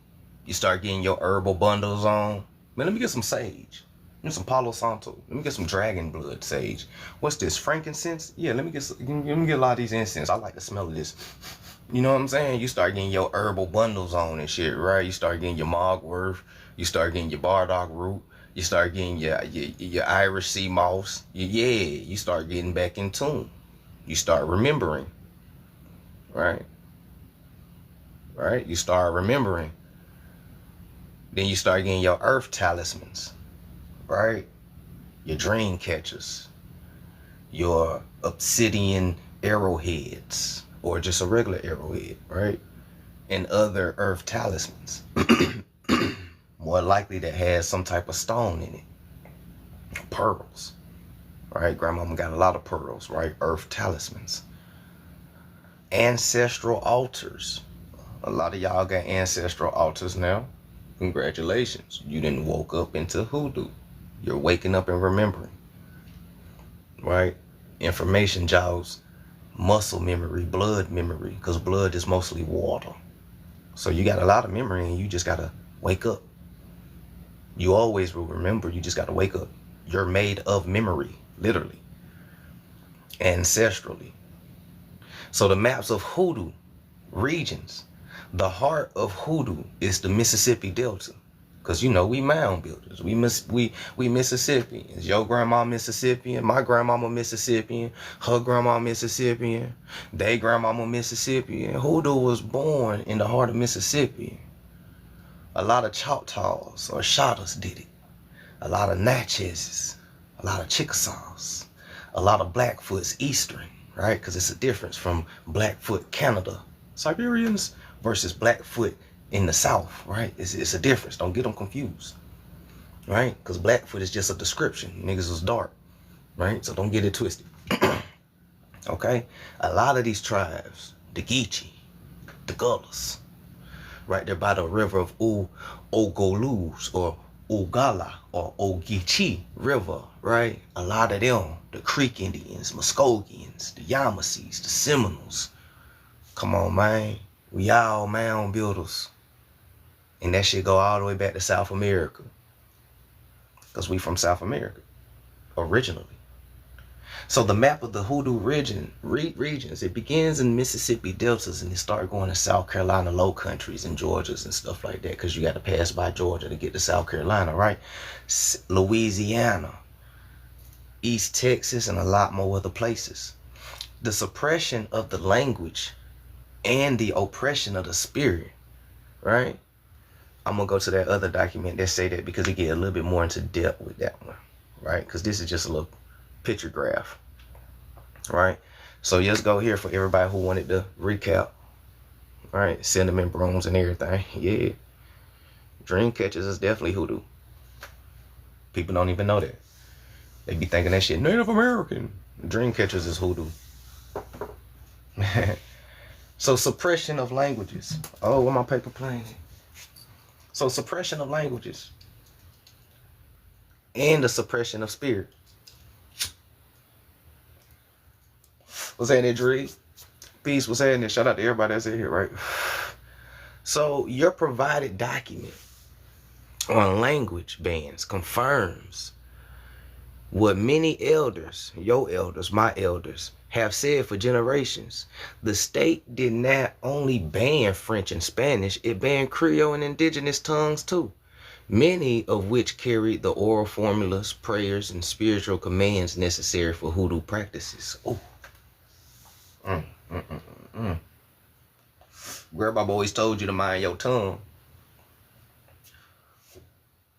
you start getting your herbal bundles on. Man, let me get some sage. Let me get some Palo Santo. Let me get some dragon blood sage. What's this, frankincense? Yeah, let me get a lot of these incense. I like the smell of this. You know what I'm saying? You start getting your herbal bundles on and shit, right? You start getting your mogworth. You start getting your bardock root. You start getting your Irish sea moss. You start getting back in tune. You start remembering, right? Right? You start remembering. Then you start getting your earth talismans, right? Your dream catchers, your obsidian arrowheads, or just a regular arrowhead, right? And other earth talismans. More likely that has some type of stone in it. Pearls, right? Grandmama got a lot of pearls, right? Earth talismans. Ancestral altars. A lot of y'all got ancestral altars now. Congratulations. You didn't woke up into hoodoo. You're waking up and remembering, right? Information jogs, muscle memory, blood memory, because blood is mostly water. So you got a lot of memory and you just got to wake up. You always will remember, you just got to wake up. You're made of memory, literally, ancestrally. So the maps of hoodoo regions, the heart of hoodoo is the Mississippi Delta. Because, you know, we mound builders. We Mississippians. Your grandma Mississippian. My grandmama Mississippian. Her grandma Mississippian. They grandmama Mississippian. Hoodoo was born in the heart of Mississippi. A lot of Choctaws or Shotters did it. A lot of Natchez. A lot of Chickasaws. A lot of Blackfoots Eastern, right? Because it's a difference from Blackfoot Canada, Siberians, versus Blackfoot in the South, right? It's a difference. Don't get them confused, right? Because Blackfoot is just a description. Niggas was dark, right? So don't get it twisted. Okay? A lot of these tribes, the Geechee, the Gullahs, right there by the river of Ogolus or Ogala or Ogeechee River, right? A lot of them, the Creek Indians, Muskogeans, the Yamasees, the Seminoles. Come on, man. We all mound builders. And that shit go all the way back to South America. Because we from South America, originally. So the map of the hoodoo regions, it begins in Mississippi deltas and it start going to South Carolina low countries and Georgias and stuff like that. Because you got to pass by Georgia to get to South Carolina, right? Louisiana, East Texas, and a lot more other places. The suppression of the language and the oppression of the spirit, right? I'm going to go to that other document that say that because it get a little bit more into depth with that one, right? Because this is just a little picture graph, right? So just go here for everybody who wanted to recap, right? Cinnamon brooms and everything. Yeah. Dream catchers is definitely hoodoo. People don't even know that. They be thinking that shit Native American. Dream catchers is hoodoo. So suppression of languages. Oh, where my paper plane? So suppression of languages and the suppression of spirit. What's happening, Dre? Peace, what's happening? Shout out to everybody that's in here, right? So your provided document on language bans confirms what many elders, your elders, my elders, have said for generations. The state did not only ban French and Spanish, it banned Creole and indigenous tongues too, many of which carried the oral formulas, prayers, and spiritual commands necessary for hoodoo practices. Oh. Grandma always told you to mind your tongue.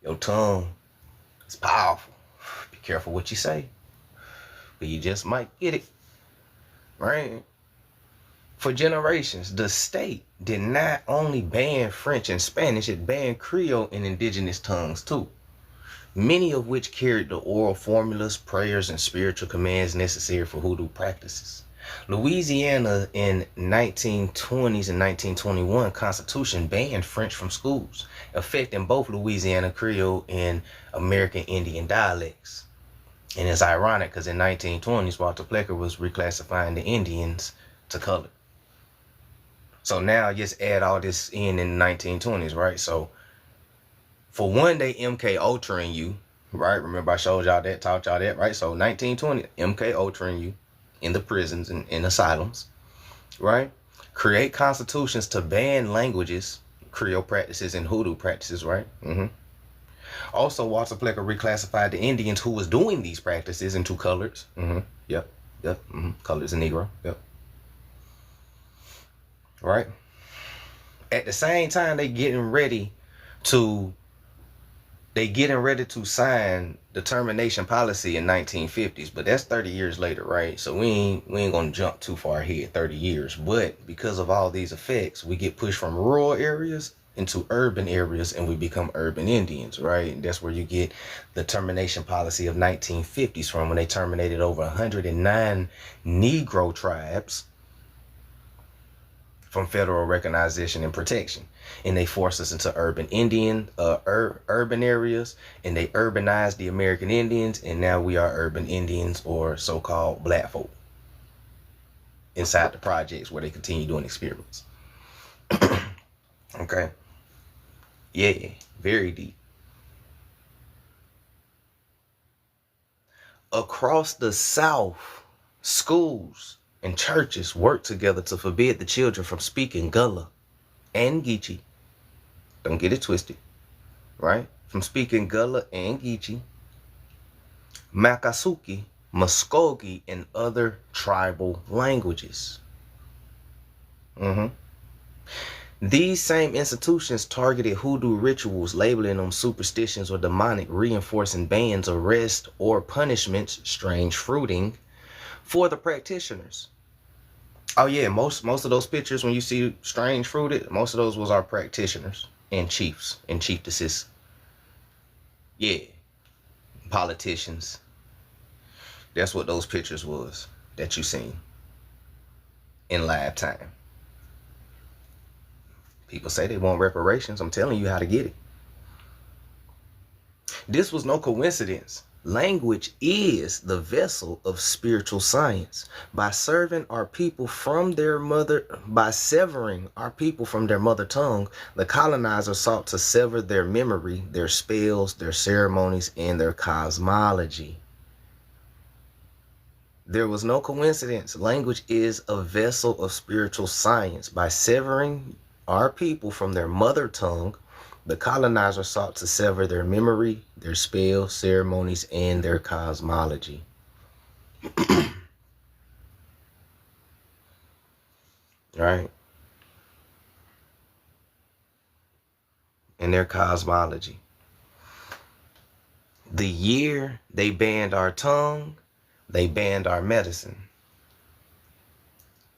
Your tongue is powerful. Be careful what you say, but you just might get it. Right? For generations, the state did not only ban French and Spanish, it banned Creole and indigenous tongues too, many of which carried the oral formulas, prayers, and spiritual commands necessary for hoodoo practices. Louisiana in 1920s and 1921 Constitution banned French from schools, affecting both Louisiana Creole and American Indian dialects. And it's ironic because in 1920s, Walter Plecker was reclassifying the Indians to color. So now just add all this in the 1920s, right? So for one day, MK Ultraing you, right? Remember I showed y'all that, taught y'all that, right? So 1920, MK Ultraing you in the prisons and in asylums, right? Create constitutions to ban languages, Creole practices, and hoodoo practices, right? Also, Walter Plecker reclassified the Indians who was doing these practices into coloreds. Yep. Coloreds and Negro. Yep. Right? At the same time, they getting ready to They getting ready to sign the termination policy in 1950s, but that's 30 years later, right? So we ain't gonna jump too far ahead, 30 years. But because of all these effects, we get pushed from rural areas into urban areas, and we become urban Indians, right? And that's where you get the termination policy of 1950s from, when they terminated over 109 Negro tribes from federal recognition and protection, and they forced us into urban areas, and they urbanized the American Indians, and now we are urban Indians, or so-called black folk, inside the projects where they continue doing experiments. Okay, yeah, very deep. Across the South, schools and churches work together to forbid the children from speaking Gullah and Geechee. Don't get it twisted, right? From speaking Gullah and Geechee, Makasuki, Muskogee, and other tribal languages. These same institutions targeted Hoodoo rituals, labeling them superstitions or demonic, reinforcing bans, arrests, or punishments, strange fruiting, for the practitioners. Oh yeah, most of those pictures when you see strange fruited, most of those was our practitioners and chiefs and chieftesses. Yeah, politicians. That's what those pictures was that you seen in live time. People say they want reparations. I'm telling you how to get it. This was no coincidence. Language is the vessel of spiritual science. By severing our people from their mother tongue, the colonizer sought to sever their memory, their spells, their ceremonies, and their cosmology. There was no coincidence. Language is a vessel of spiritual science. By severing our people from their mother tongue, the colonizer sought to sever their memory, their spells, ceremonies, and their cosmology. Right? And their cosmology. The year they banned our tongue, they banned our medicine.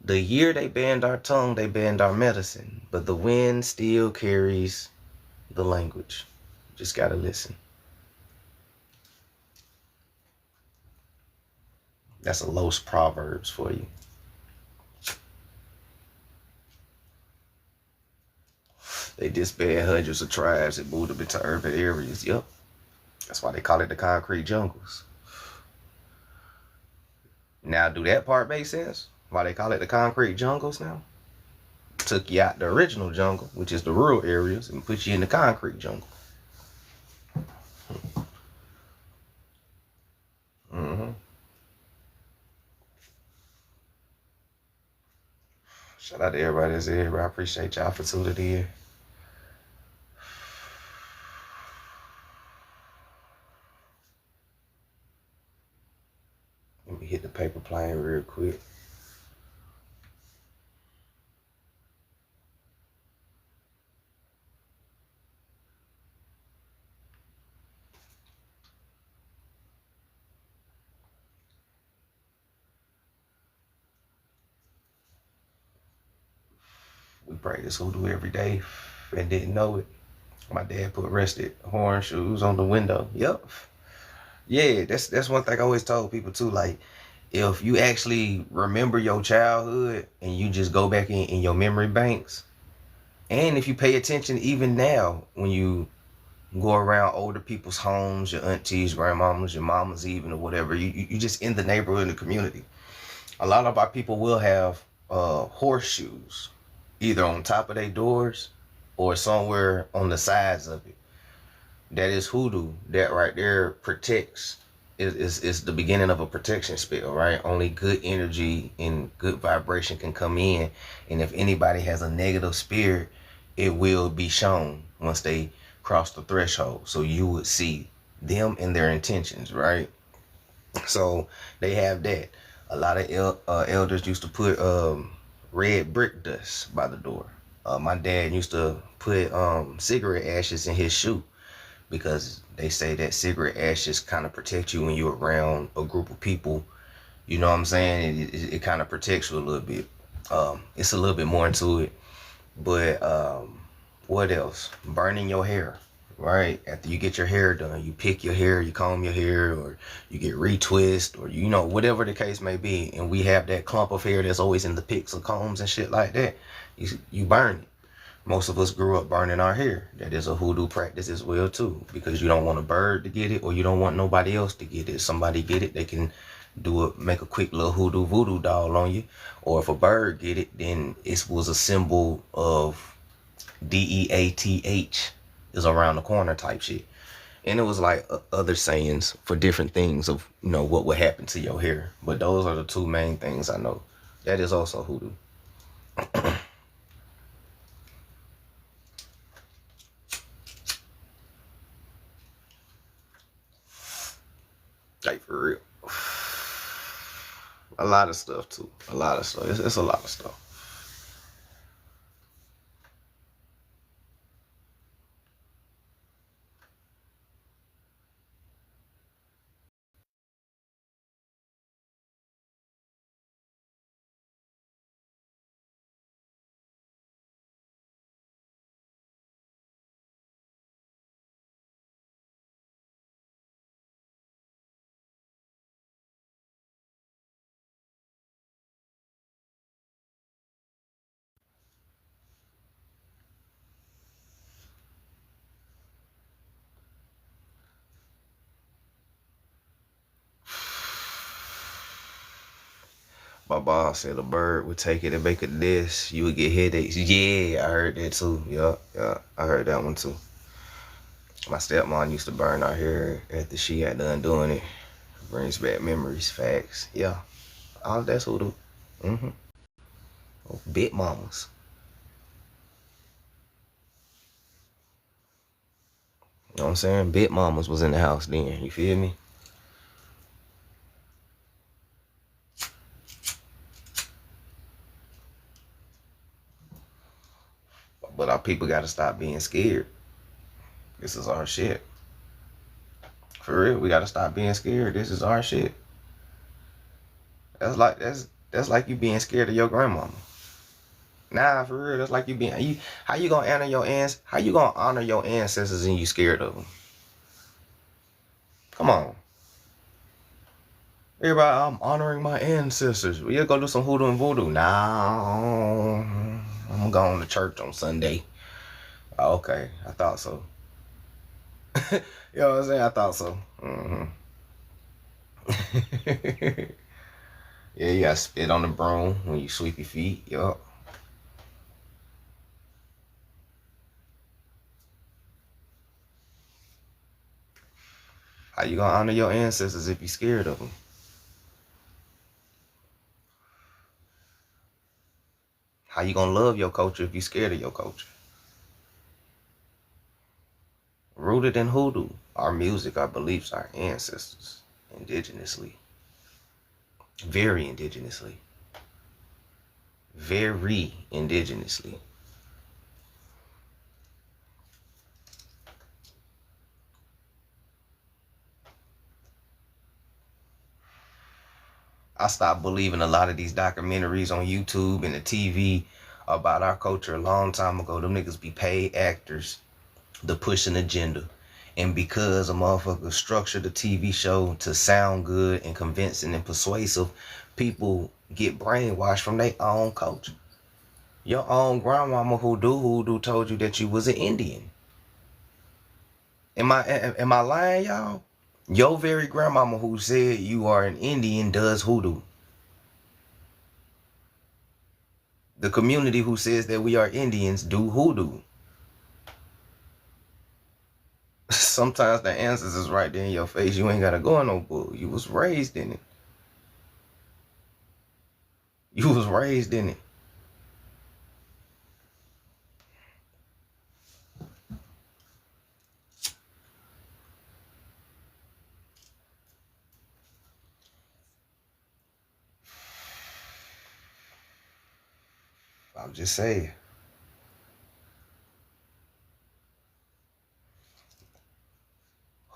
The year they banned our tongue, they banned our medicine. But the wind still carries the language. Just gotta listen. That's a Los Proverbs for you. They disbanded hundreds of tribes and moved them into urban areas. Yep. That's why they call it the concrete jungles. Now, do that part make sense? Why they call it the concrete jungles now? Took you out the original jungle, which is the rural areas, and put you in the concrete jungle. Shout out to everybody that's here. I appreciate y'all for tuning in. Let me hit the paper plane real quick. We practice Hoodoo every day and didn't know it. My dad put rusted horn shoes on the window. Yep. Yeah, that's one thing I always told people too. Like, if you actually remember your childhood and you just go back in your memory banks, and if you pay attention even now when you go around older people's homes, your aunties, grandmamas, your mamas even, or whatever, you just in the neighborhood, in the community. A lot of our people will have horseshoes either on top of their doors or somewhere on the sides of it. That is hoodoo. That right there protects. Is the beginning of a protection spell, right? Only good energy and good vibration can come in, and if anybody has a negative spirit, it will be shown once they cross the threshold. So you would see them and their intentions, right? So they have that. A lot of elders used to put red brick dust by the door. My dad used to put cigarette ashes in his shoe, because they say that cigarette ashes kind of protect you when you're around a group of people. You know what I'm saying? It kind of protects you a little bit. It's a little bit more into it. But what else? Burning your hair, right? After you get your hair done, you pick your hair, you comb your hair, or you get retwist, or you know, whatever the case may be. And we have that clump of hair that's always in the picks of combs and shit like that. You burn it. Most of us grew up burning our hair. That is a hoodoo practice as well too, because you don't want a bird to get it, or you don't want nobody else to get it. If somebody get it, they can make a quick little hoodoo voodoo doll on you. Or if a bird get it, then it was a symbol of DEATH is around the corner type shit. And it was like other sayings for different things of, you know, what would happen to your hair. But those are the two main things I know. That is also hoodoo. Like for real. A lot of stuff too. A lot of stuff. It's a lot of stuff. My boss said a bird would take it and make a nest. You would get headaches. Yeah, I heard that too. Yeah, I heard that one too. My stepmom used to burn our hair after she got done doing it. Brings back memories, facts. Yeah, all of that's hoodoo. Mm-hmm. Oh, big mamas. You know what I'm saying? Big mamas was in the house then. You feel me? But our people gotta stop being scared. This is our shit. For real, we gotta stop being scared. This is our shit. That's like you being scared of your grandmama. Nah, for real, that's like you. How you gonna honor your How you gonna honor your ancestors and you scared of them? Come on, everybody. I'm honoring my ancestors. We go do some hoodoo and voodoo. Nah, I'm going to church on Sunday. Okay, I thought so. You know what I'm saying? I thought so. Mm-hmm. Yeah, you gotta spit on the broom when you sweep your feet. Yup. How you gonna honor your ancestors if you scared of them? How you gonna love your culture if you scared of your culture? Rooted in hoodoo, our music, our beliefs, our ancestors, indigenously, very indigenously, very indigenously. I stopped believing a lot of these documentaries on YouTube and the TV about our culture a long time ago. Them niggas be paid actors to push an agenda. And because a motherfucker structured the TV show to sound good and convincing and persuasive, people get brainwashed from their own culture. Your own grandmama hoodoo told you that you was an Indian. Am I lying, y'all? Your very grandmama who said you are an Indian does hoodoo. The community who says that we are Indians do hoodoo. Sometimes the answers is right there in your face. You ain't gotta go in no book. You was raised in it. You was raised in it. I'm just saying.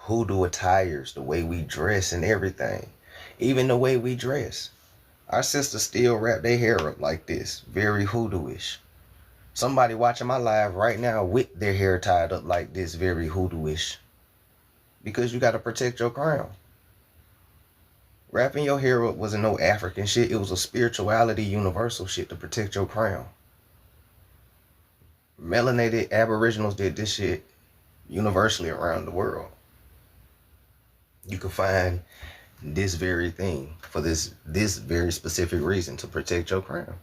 hoodoo attires, the way we dress and everything. Even the way we dress. Our sisters still wrap their hair up like this, very hoodoo-ish. Somebody watching my live right now with their hair tied up like this, very hoodoo-ish. Because you got to protect your crown. Wrapping your hair up wasn't no African shit. It was a spirituality, universal shit to protect your crown. Melanated aboriginals did this shit universally around the world. You can find this very thing for this very specific reason, to protect your crown.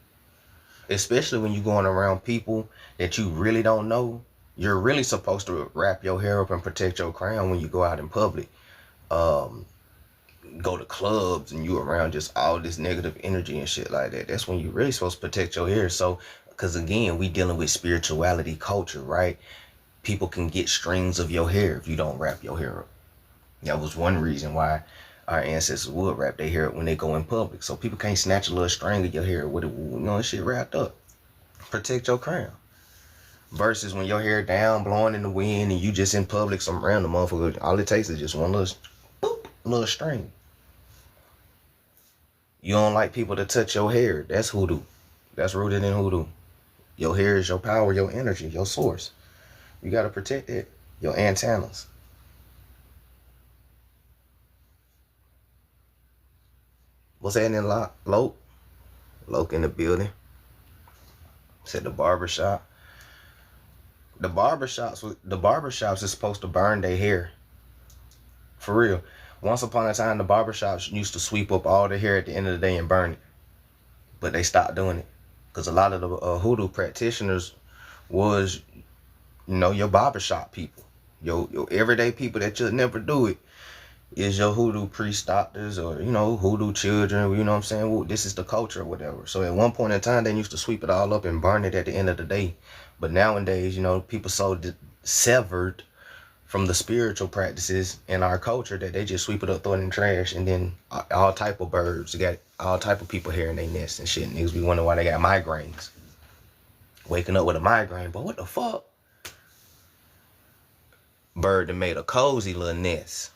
Especially when you're going around people that you really don't know. You're really supposed to wrap your hair up and protect your crown when you go out in public. Go to clubs and you around just all this negative energy and shit like that. That's when you're really supposed to protect your hair. So, because again, we dealing with spirituality, culture, right? People can get strings of your hair if you don't wrap your hair up. That was one reason why our ancestors would wrap their hair up when they go in public. So people can't snatch a little string of your hair with it, you know, shit wrapped up. Protect your crown. Versus when your hair down, blowing in the wind, and you just in public, some random motherfucker, all it takes is just one little, boop, little string. You don't like people to touch your hair. That's hoodoo. That's rooted in hoodoo. Your hair is your power, your energy, your source. You got to protect it. Your antennas. What's happening, Loke? Loke in the building. Said the barbershop. The barbershops is supposed to burn their hair. For real. Once upon a time, the barbershops used to sweep up all the hair at the end of the day and burn it. But they stopped doing it. Because a lot of the hoodoo practitioners was, you know, your barbershop people. Your everyday people that you'll never do it is your hoodoo priest doctors, or, you know, hoodoo children, you know what I'm saying? Well, this is the culture or whatever. So at one point in time, they used to sweep it all up and burn it at the end of the day. But nowadays, you know, people so severed from the spiritual practices in our culture that they just sweep it up, throw it in the trash, and then all type of birds, you got all type of people hair in their nests and shit. Niggas be wondering why they got migraines. Waking up with a migraine, but what the fuck? Bird that made a cozy little nest.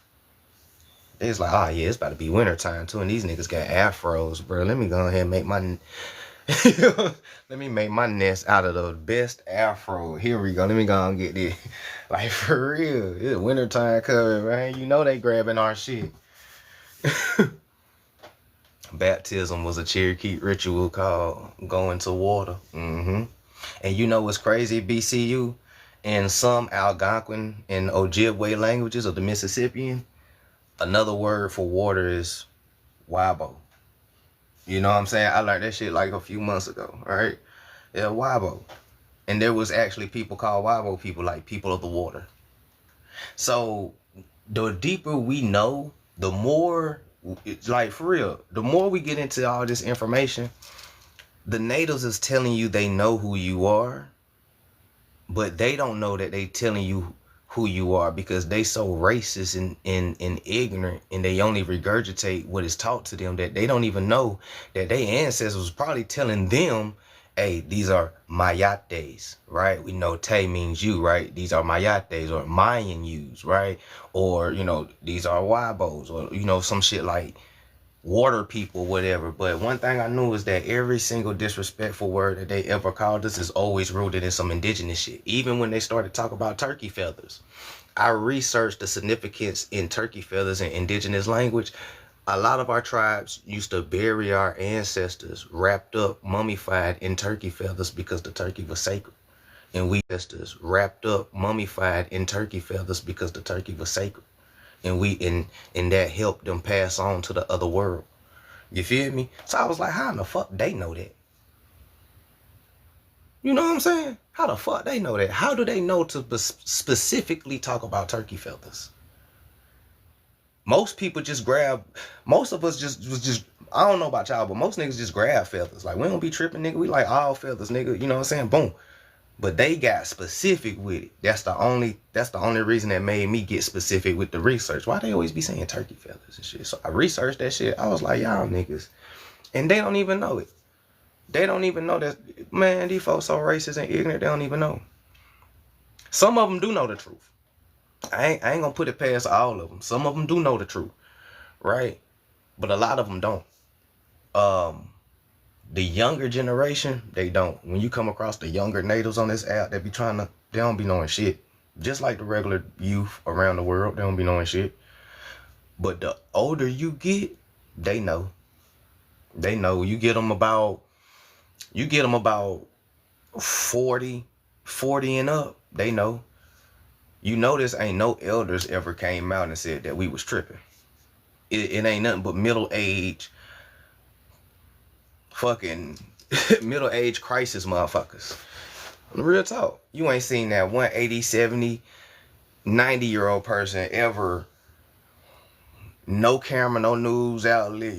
It's like, oh yeah, it's about to be winter time too, and these niggas got afros, bro. Let me go ahead and make my let me make my nest out of the best afro. Here we go. Let me go and get this. Like, for real, it's wintertime coming, man. You know they grabbing our shit. Baptism was a Cherokee ritual called going to water. And you know what's crazy, BCU? In some Algonquin and Ojibwe languages of the Mississippian, another word for water is wabo. You know what I'm saying? I learned that shit like a few months ago, right? Yeah, wabo. And there was actually people called wabo people, like people of the water. So the deeper we know, the more, it's like, for real, the more we get into all this information, the natives is telling you they know who you are, but they don't know that they telling you who you are, because they so racist and ignorant, and they only regurgitate what is taught to them, that they don't even know that their ancestors was probably telling them, hey, these are Mayates, right? We know Te means you, right? These are Mayates, or Mayan yous, right? Or, you know, these are Wabos, or, you know, some shit like water people, whatever. But one thing I knew is that every single disrespectful word that they ever called us is always rooted in some indigenous shit. Even when they started talking about turkey feathers, I researched the significance in turkey feathers in indigenous language. A lot of our tribes used to bury our ancestors wrapped up, mummified in turkey feathers, because the turkey was sacred. And we ancestors wrapped up, mummified in turkey feathers, because the turkey was sacred. And that helped them pass on to the other world. You feel me? So I was like, how in the fuck they know that? You know what I'm saying? How the fuck they know that? How do they know to specifically talk about turkey feathers? Most people just grab, most of us just, I don't know about y'all, but most niggas just grab feathers. Like, we don't be tripping, nigga. We like all feathers, nigga. You know what I'm saying? Boom. But they got specific with it. That's the only reason that made me get specific with the research. Why they always be saying turkey feathers and shit? So I researched that shit. I was like, y'all niggas. And they don't even know it. They don't even know that, man, these folks so racist and ignorant, they don't even know. Some of them do know the truth. I ain't gonna put it past all of them. Some of them do know the truth, right? But a lot of them don't. The younger generation, they don't. When you come across the younger natives on this app, they don't be knowing shit. Just like the regular youth around the world, they don't be knowing shit. But the older you get, they know. They know. You get them about 40 and up, they know. You notice ain't no elders ever came out and said that we was tripping. It ain't nothing but middle-aged fucking middle-age crisis motherfuckers. Real talk. You ain't seen that 180, 70, 90-year-old person ever, no camera, no news outlet.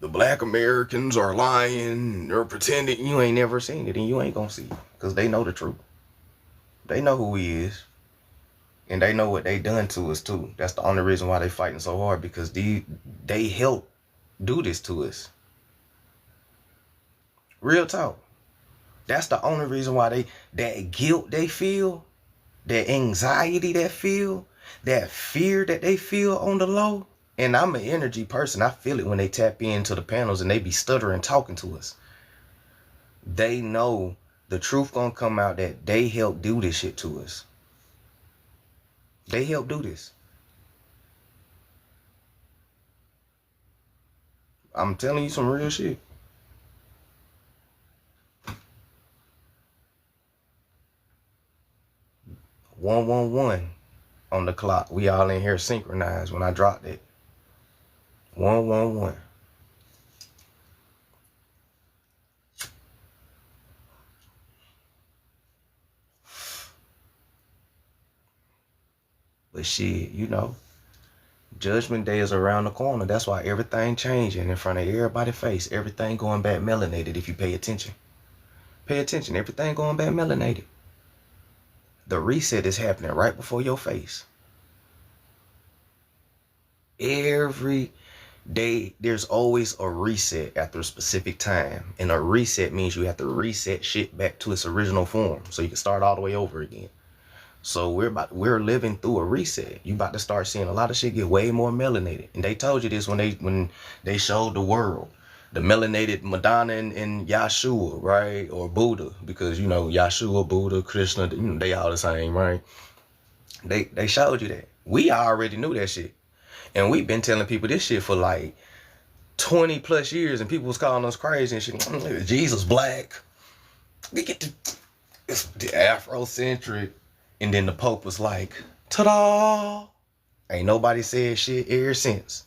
The black Americans are lying. They're pretending. You ain't never seen it, and you ain't gonna see it. Because they know the truth. They know who he is. And they know what they done to us, too. That's the only reason why they fighting so hard. Because they help do this to us. Real talk. That's the only reason why that guilt they feel, that anxiety they feel, that fear that they feel on the low. And I'm an energy person. I feel it when they tap into the panels and they be stuttering talking to us. They know the truth gonna come out that they help do this shit to us. They help do this. I'm telling you some real shit. "111" on the clock. We all in here synchronized when I dropped it. 111. But shit, Judgment Day is around the corner. That's why everything changing in front of everybody's face. Everything going back melanated if you pay attention. Pay attention. Everything going back melanated. The reset is happening right before your face. Every day, there's always a reset after a specific time. And a reset means you have to reset shit back to its original form so you can start all the way over again. So we're living through a reset. You about to start seeing a lot of shit get way more melanated. And they told you this when they showed the world. The melanated Madonna and Yahshua, right? Or Buddha. Because, Yahshua, Buddha, Krishna, they all the same, right? They showed you that. We already knew that shit. And we've been telling people this shit for like 20 plus years. And people was calling us crazy and shit. Jesus black. It's the Afrocentric. And then the Pope was like, ta-da! Ain't nobody said shit ever since.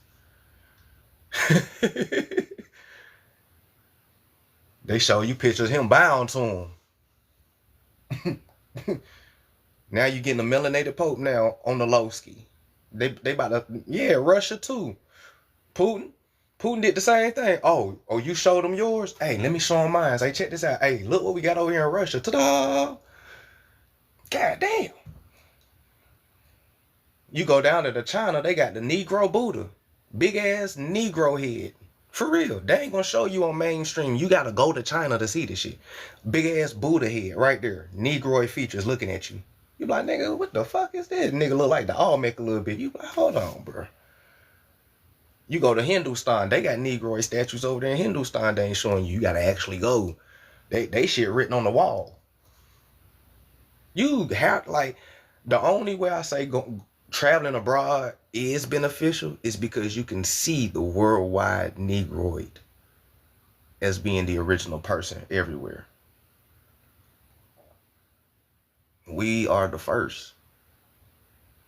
They show you pictures of him bound to him. Now you getting a melanated Pope now on the low ski. They about to, Russia too. Putin did the same thing. Oh, you showed them yours? Hey, let me show them mine. Hey, check this out. Hey, look what we got over here in Russia. Ta-da! God damn. You go down to China, they got the Negro Buddha. Big ass Negro head. For real. They ain't gonna show you on mainstream. You gotta go to China to see this shit. Big ass Buddha head right there. Negroid features looking at you. You be like, nigga, what the fuck is this? Nigga look like the Olmec a little bit. You be like, hold on, bro. You go to Hindustan, they got Negroid statues over there in Hindustan they ain't showing you. You gotta actually go. They shit written on the wall. You have, like, the only way I say traveling abroad is beneficial is because you can see the worldwide Negroid as being the original person everywhere. We are the first.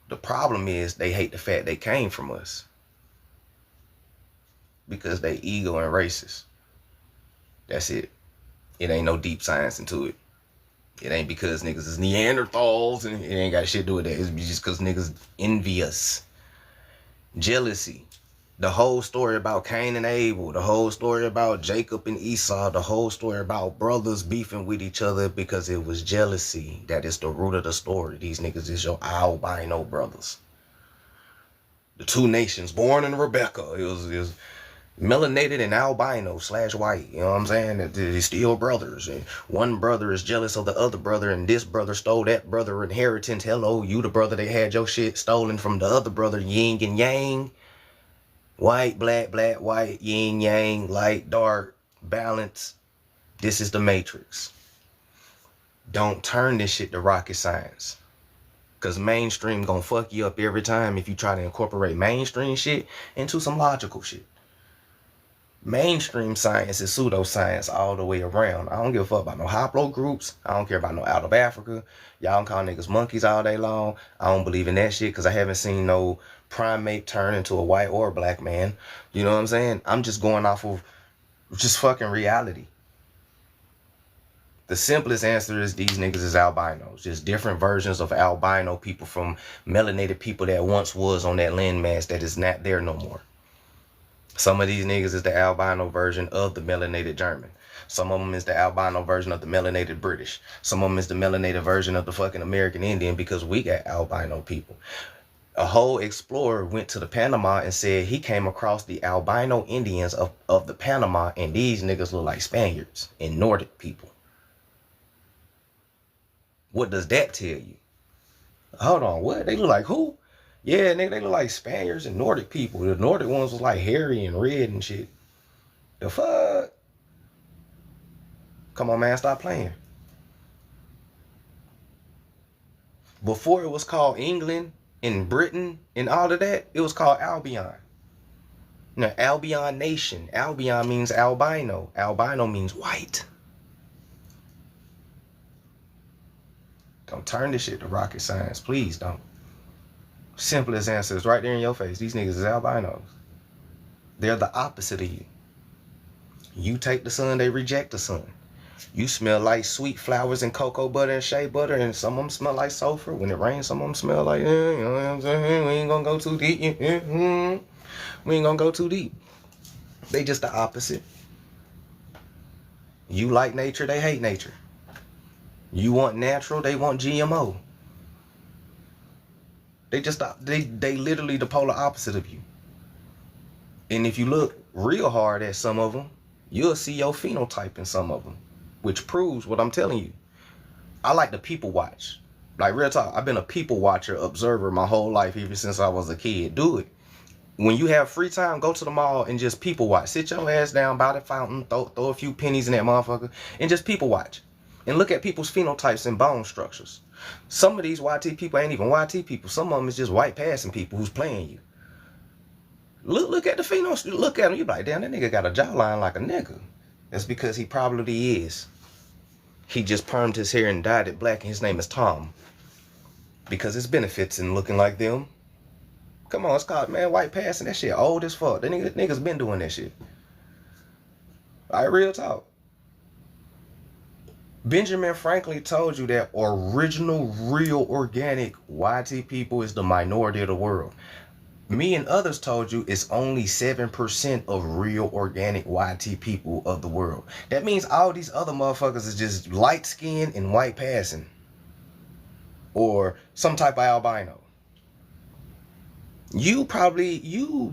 The problem is they hate the fact they came from us because they ego and racist. That's it. It ain't no deep science into it. It ain't because niggas is Neanderthals and it ain't got shit to do with that. It's just because niggas envious. Jealousy. The whole story about Cain and Abel. The whole story about Jacob and Esau. The whole story about brothers beefing with each other because it was jealousy. That is the root of the story. These niggas is your albino brothers. The two nations born in Rebecca. It was Melanated and albino / white. You know what I'm saying? They're still brothers. And one brother is jealous of the other brother, and this brother stole that brother inheritance. Hello, you the brother that had your shit stolen from the other brother. Yin and yang. White, black, black, white, yin, yang, light, dark, balance. This is the matrix. Don't turn this shit to rocket science. Because mainstream gonna fuck you up every time if you try to incorporate mainstream shit into some logical shit. Mainstream science is pseudoscience all the way around. I don't give a fuck about no haplo groups. I don't care about no out of Africa. Y'all call niggas monkeys all day long. I don't believe in that shit because I haven't seen no primate turn into a white or a black man. You know what I'm saying? I'm just going off of just fucking reality. The simplest answer is these niggas is albinos. Just different versions of albino people from melanated people that once was on that landmass that is not there no more. Some of these niggas is the albino version of the melanated German. Some of them is the albino version of the melanated British. Some of them is the melanated version of the fucking American Indian because we got albino people. A whole explorer went to the Panama and said he came across the albino Indians of the Panama, and these niggas look like Spaniards and Nordic people. What does that tell you? Hold on, what? They look like who? Yeah, nigga, they look like Spaniards and Nordic people. The Nordic ones was like hairy and red and shit. The fuck? Come on, man, stop playing. Before it was called England and Britain and all of that, it was called Albion. Now, Albion Nation. Albion means albino. Albino means white. Don't turn this shit to rocket science. Please don't. Simplest answers right there in your face. These niggas is albinos. They're the opposite of you. You take the sun, they reject the sun. You smell like sweet flowers and cocoa butter and shea butter, and some of them smell like sulfur. When it rains, some of them smell like, you know what I'm saying? We ain't gonna go too deep. We ain't gonna go too deep. They just the opposite. You like nature, they hate nature. You want natural, they want GMO. They literally the polar opposite of you. And if you look real hard at some of them, you'll see your phenotype in some of them, which proves what I'm telling you. I like to people watch. Like real talk, I've been a people watcher, observer my whole life, ever since I was a kid. Do it. When you have free time, go to the mall and just people watch. Sit your ass down by the fountain, throw a few pennies in that motherfucker, and just people watch. And look at people's phenotypes and bone structures. Some of these YT people ain't even YT people. Some of them is just white passing people who's playing you. Look at the phenotype. Look at him. You be like, damn, that nigga got a jawline like a nigga. That's because he probably is. He just permed his hair and dyed it black, and his name is Tom. Because it's benefits in looking like them. Come on, it's called, man, white passing. That shit old as fuck. That niggas been doing that shit. Like, real talk. Benjamin Franklin told you that original, real, organic YT people is the minority of the world. Me and others told you it's only 7% of real, organic YT people of the world. That means all these other motherfuckers is just light skinned and white passing. Or some type of albino. You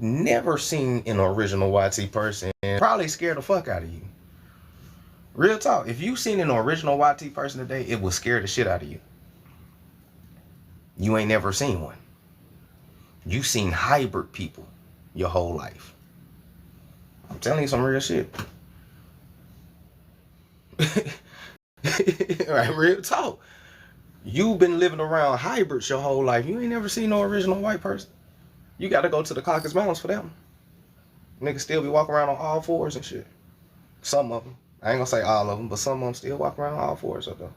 never seen an original YT person and probably scared the fuck out of you. Real talk. If you seen an original YT person today, it will scare the shit out of you. You ain't never seen one. You seen hybrid people your whole life. I'm telling you some real shit. Right, real talk. You've been living around hybrids your whole life. You ain't never seen no original white person. You gotta go to the Caucasus Mountains for them. Niggas still be walking around on all fours and shit. Some of them. I ain't gonna say all of them, but some of them still walk around all fours up there.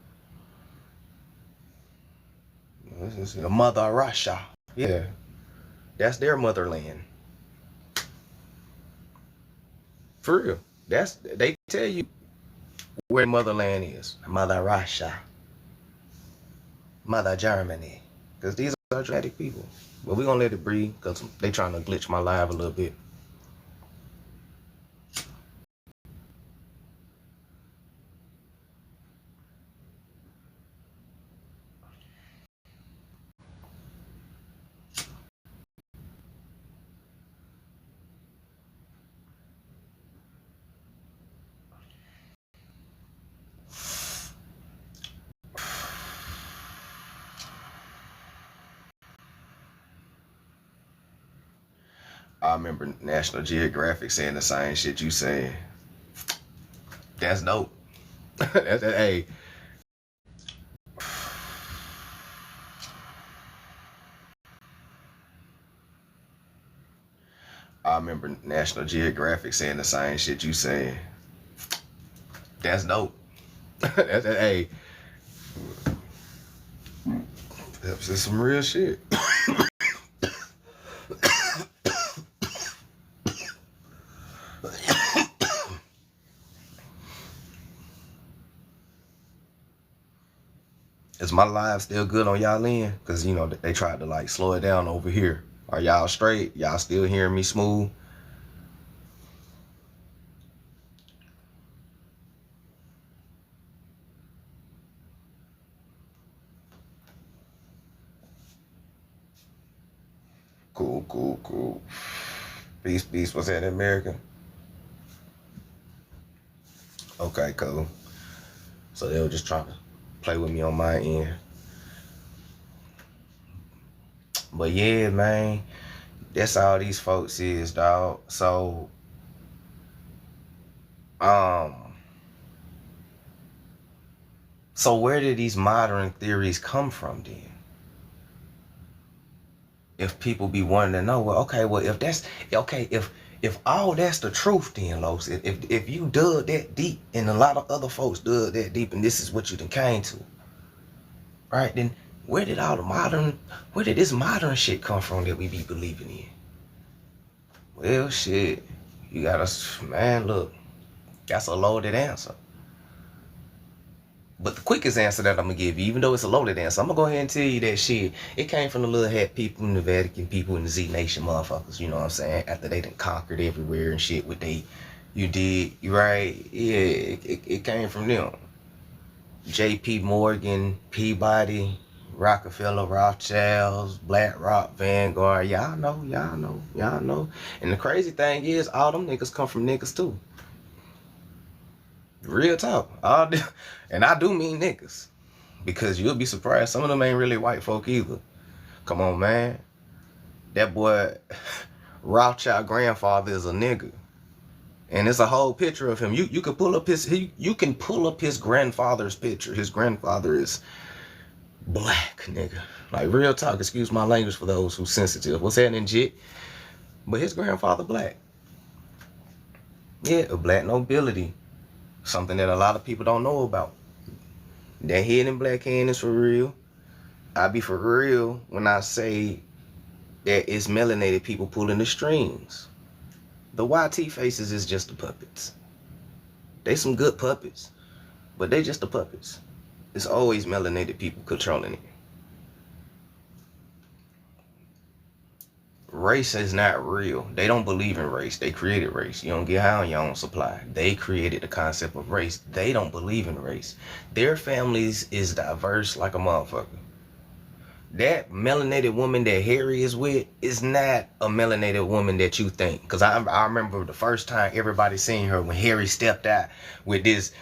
This is the mother Russia. Yeah. That's their motherland. For real. They tell you where motherland is. Mother Russia. Mother Germany. Because these are genetic people. But we're gonna let it breathe because they trying to glitch my live a little bit. I remember National Geographic saying the same shit you saying. That's dope. Hey. I remember National Geographic saying the same shit you saying. That's dope. Hey. That's some real shit. Is my live still good on y'all end? Because, you know, they tried to, like, slow it down over here. Are y'all straight? Y'all still hearing me smooth? Cool, cool, cool. Peace, peace. What's that in America? Okay, cool. So they were just trying to play with me on my end. But yeah, man, that's all these folks is, dog. So, so where did these modern theories come from then? If people be wanting to know, well, okay, well, if that's okay, if all that's the truth, then Los, if you dug that deep, and a lot of other folks dug that deep, and this is what you done came to, right? Then where did this modern shit come from that we be believing in? Well, shit, you gotta, man, look, that's a loaded answer. But the quickest answer that I'm gonna give you, even though it's a loaded answer, I'm gonna go ahead and tell you that shit, it came from the little hat people in the Vatican, people in the Z Nation motherfuckers, you know what I'm saying? After they done conquered everywhere and shit with you right? Yeah, it came from them. J.P. Morgan, Peabody, Rockefeller, Rothschilds, BlackRock, Vanguard, y'all know. And the crazy thing is, all them niggas come from niggas too. Real talk. And I do mean niggas. Because you'll be surprised, some of them ain't really white folk either. Come on, man. That boy, Rothschild grandfather is a nigga. And it's a whole picture of him. You can pull up his grandfather's picture. His grandfather is black, nigga. Like, real talk. Excuse my language for those who's sensitive. What's happening, jit? But his grandfather black. Yeah, a black nobility. Something that a lot of people don't know about. That hidden black hand is for real. I be for real when I say that it's melanated people pulling the strings. The YT faces is just the puppets. They some good puppets, but they just the puppets. It's always melanated people controlling it. Race is not real. They don't believe in race. They created race. You don't get high on your own supply. They created the concept of race. They don't believe in race. Their families is diverse like a motherfucker. That melanated woman that Harry is with is not a melanated woman that you think. Because I remember the first time everybody seen her when Harry stepped out with this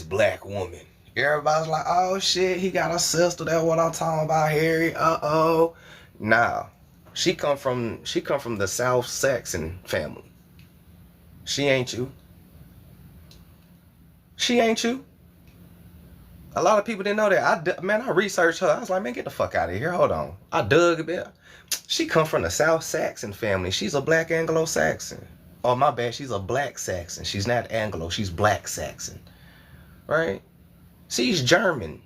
black woman. Everybody's like, oh shit, he got a sister. That's what I'm talking about, Harry. Uh-oh. Nah. She come from the South Saxon family. She ain't you. She ain't you. A lot of people didn't know that. I researched her. I was like, man, get the fuck out of here. Hold on. I dug a bit. She come from the South Saxon family. She's a black Anglo-Saxon. Oh, my bad. She's a black Saxon. She's not Anglo. She's black Saxon. Right? She's German.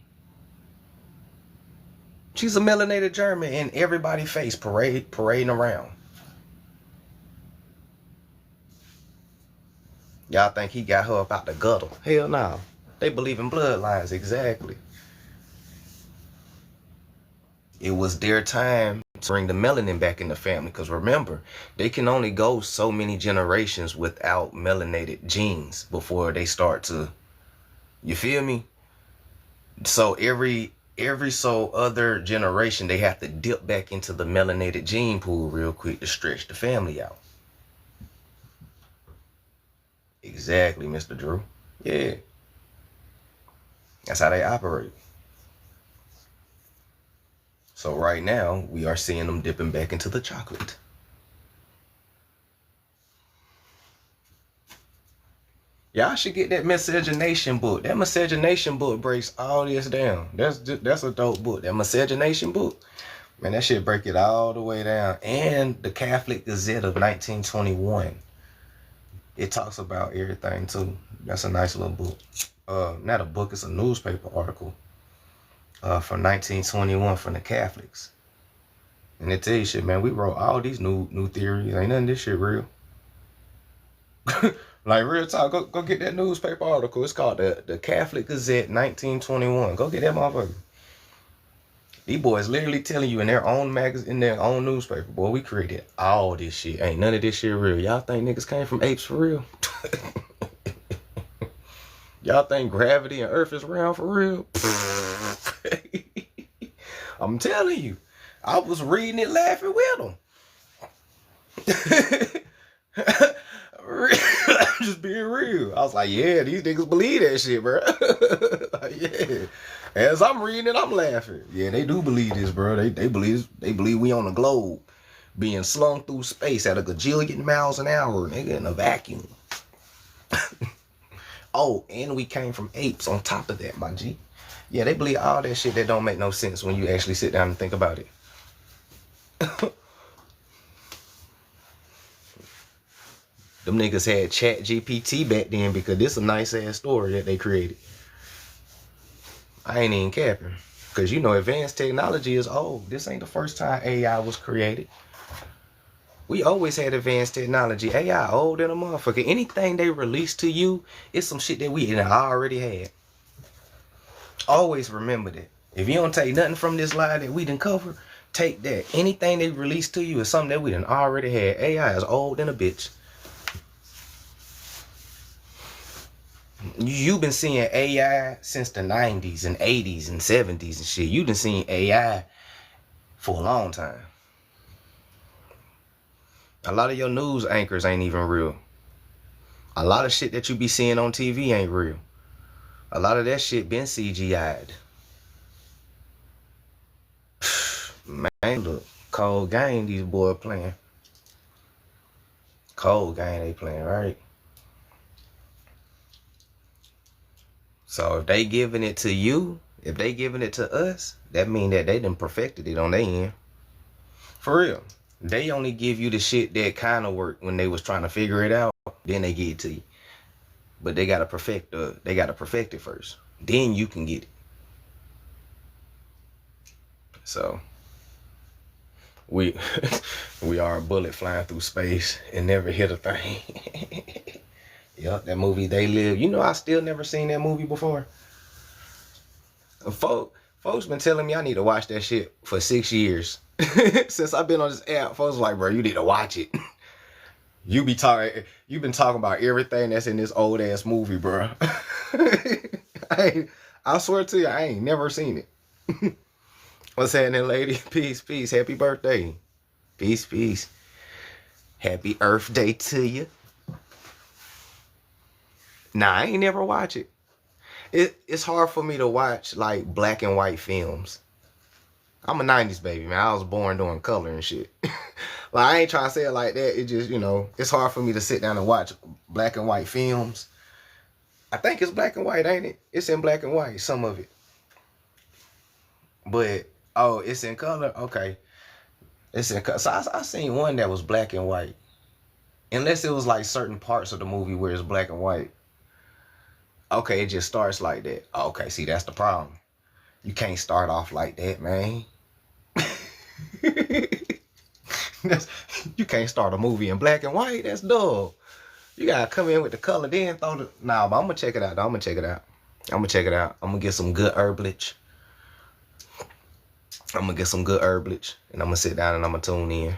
She's a melanated German, and everybody face parading around. Y'all think he got her up out the gutter? Hell no. They believe in bloodlines, exactly. It was their time to bring the melanin back in the family, because remember, they can only go so many generations without melanated genes before they start to, you feel me? So every so other generation, they have to dip back into the melanated gene pool real quick to stretch the family out. Exactly, Mr. Drew. Yeah. That's how they operate. So right now, we are seeing them dipping back into the chocolate. Y'all should get that Miscegenation book. That Miscegenation book breaks all this down. That's a dope book. That Miscegenation book. Man, that shit break it all the way down. And the Catholic Gazette of 1921. It talks about everything too. That's a nice little book. Not a book, it's a newspaper article. From 1921 from the Catholics. And they tell you shit, man, we wrote all these new theories. Ain't none of this shit real. Like real talk, go get that newspaper article. It's called the Catholic Gazette 1921. Go get that motherfucker. These boys literally telling you in their own magazine, in their own newspaper, boy, we created all this shit. Ain't none of this shit real. Y'all think niggas came from apes for real? Y'all think gravity and Earth is round for real? I'm telling you, I was reading it laughing with them. Just being real. I was like, yeah, these niggas believe that shit, bro. Like, yeah. As I'm reading it, I'm laughing. Yeah, they do believe this, bro. They believe we on the globe being slung through space at a gajillion miles an hour, nigga, in a vacuum. Oh, and we came from apes on top of that, my G. Yeah, they believe all that shit that don't make no sense when you actually sit down and think about it. Them niggas had Chat GPT back then because this a nice ass story that they created. I ain't even capping. Because you know advanced technology is old. This ain't the first time AI was created. We always had advanced technology. AI old than a motherfucker. Anything they release to you, it's some shit that we already had. Always remember that. If you don't take nothing from this line that we done cover, take that. Anything they release to you is something that we done already had. AI is old than a bitch. You've been seeing AI since the 90s and 80s and 70s and shit. You've been seeing AI for a long time. A lot of your news anchors ain't even real. A lot of shit that you be seeing on TV ain't real. A lot of that shit been CGI'd. Man, look, cold game these boys playing. Cold game they playing, right? So if they giving it to you, if they giving it to us, that mean that they done perfected it on their end. For real. They only give you the shit that kind of worked when they was trying to figure it out. Then they give it to you. But they gotta perfect it first. Then you can get it. So we are a bullet flying through space and never hit a thing. Yup, that movie They Live. You know I still never seen that movie before. Folks been telling me I need to watch that shit for 6 years. Since I've been on this app, folks like, bro, you need to watch it. You've been talking about everything that's in this old ass movie, bro. I swear to you, I ain't never seen it. What's happening, lady? Peace, peace. Happy birthday. Peace, peace. Happy Earth Day to you. Nah, I ain't never watch it. It's hard for me to watch like black and white films. I'm a 90s baby, man. I was born doing color and shit. Like, I ain't trying to say it like that. It just, you know, it's hard for me to sit down and watch black and white films. I think it's black and white, ain't it? It's in black and white, some of it. But, oh, it's in color? Okay. It's in color. So I seen one that was black and white. Unless it was like certain parts of the movie where it's black and white. Okay, it just starts like that. Okay, see, that's the problem. You can't start off like that, man. You can't start a movie in black and white. That's dull. You gotta come in with the color, then throw the... Nah, but I'm gonna check it out. I'm gonna check it out. I'm gonna get some good herblage. And I'm gonna sit down and I'm gonna tune in.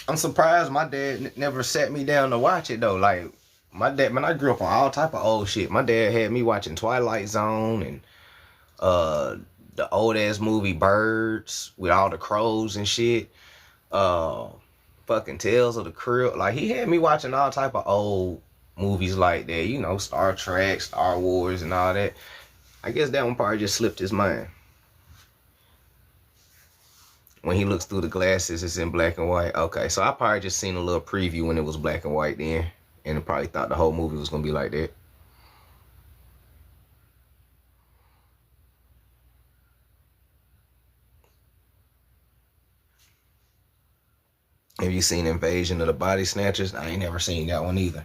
I'm surprised my dad never sat me down to watch it though. Like, my dad, man, I grew up on all type of old shit. My dad had me watching Twilight Zone and the old ass movie Birds with all the crows and shit. Fucking Tales of the Crypt. Like, he had me watching all type of old movies like that. You know, Star Trek, Star Wars and all that. I guess that one probably just slipped his mind. When he looks through the glasses, it's in black and white. Okay, so I probably just seen a little preview when it was black and white then, and I probably thought the whole movie was gonna be like that. Have you seen Invasion of the Body Snatchers? I ain't never seen that one either.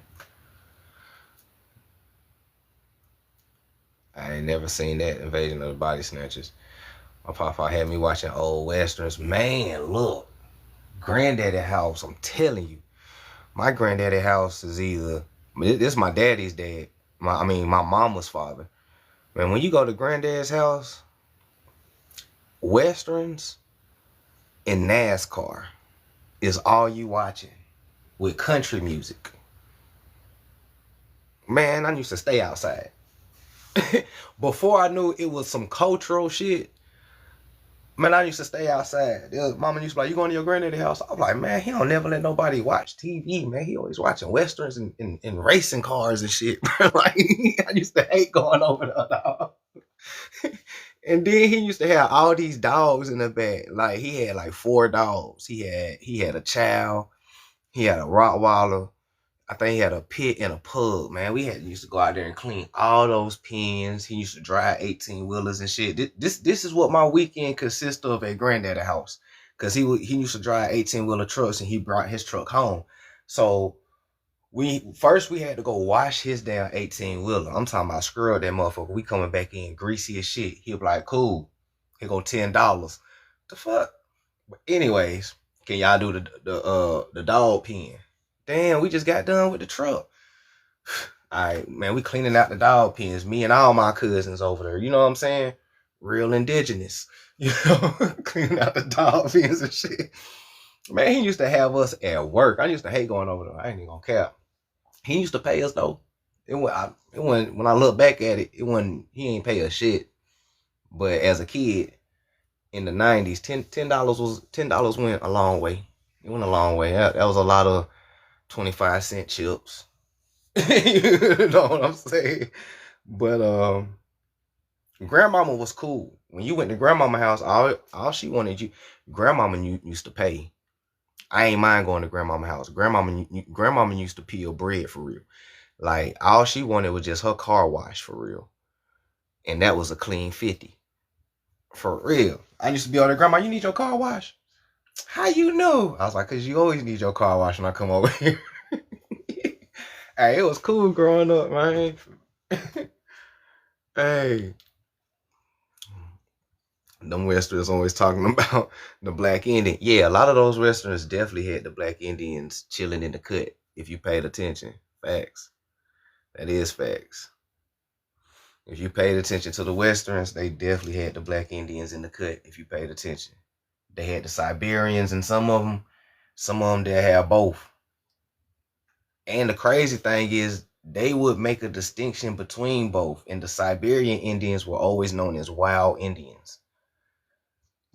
I ain't never seen that Invasion of the Body Snatchers. My papa had me watching old westerns. Man, look, Granddaddy house. I'm telling you, my granddaddy house is either. This is my daddy's dad. My mama's father. Man, when you go to Granddad's house, westerns and NASCAR is all you watching with country music. Man, I used to stay outside. Before I knew it was some cultural shit, man, I used to stay outside. Mama used to be like, you going to your granddaddy's house? I was like, man, he don't never let nobody watch TV, man. He always watching westerns and racing cars and shit. Like, I used to hate going over there. And then he used to have all these dogs in the back. Like, he had like 4 dogs. He had a chow. He had a Rottweiler. I think he had a pit and a pug, man. We used to go out there and clean all those pens. He used to drive 18-wheelers and shit. This is what my weekend consists of at Granddaddy house. Cause he used to drive 18-wheeler trucks and he brought his truck home. So we had to go wash his damn 18-wheeler. I'm talking about scrub that motherfucker. We coming back in greasy as shit. He'll be like, cool. Here go $10. The fuck? But anyways, can y'all do the dog pen? Damn, we just got done with the truck. Alright, man, we cleaning out the dog pens. Me and all my cousins over there. You know what I'm saying? Real indigenous. You know, cleaning out the dog pens and shit. Man, he used to have us at work. I used to hate going over there. I ain't even gonna care. He used to pay us though. When I look back at it, he ain't pay us shit. But as a kid in the 90s, $10 went a long way. It went a long way. That was a lot of 25-cent chips. You know what I'm saying? But grandmama was cool. When you went to grandmama's house, all she wanted grandmama used to pay. I ain't mind going to grandmama's house. Grandmama used to peel bread for real. Like, all she wanted was just her car wash for real. And that was a clean 50. For real. I used to be on there, grandma, you need your car wash? How you know? I was like, cause you always need your car wash when I come over here. Hey, it was cool growing up, man. Hey. Them westerns always talking about the black Indian. Yeah, a lot of those westerns definitely had the black Indians chilling in the cut, if you paid attention. Facts. That is facts. If you paid attention to the westerns, they definitely had the black Indians in the cut, if you paid attention. They had the Siberians and some of them that had both. And the crazy thing is, they would make a distinction between both. And the Siberian Indians were always known as wild Indians.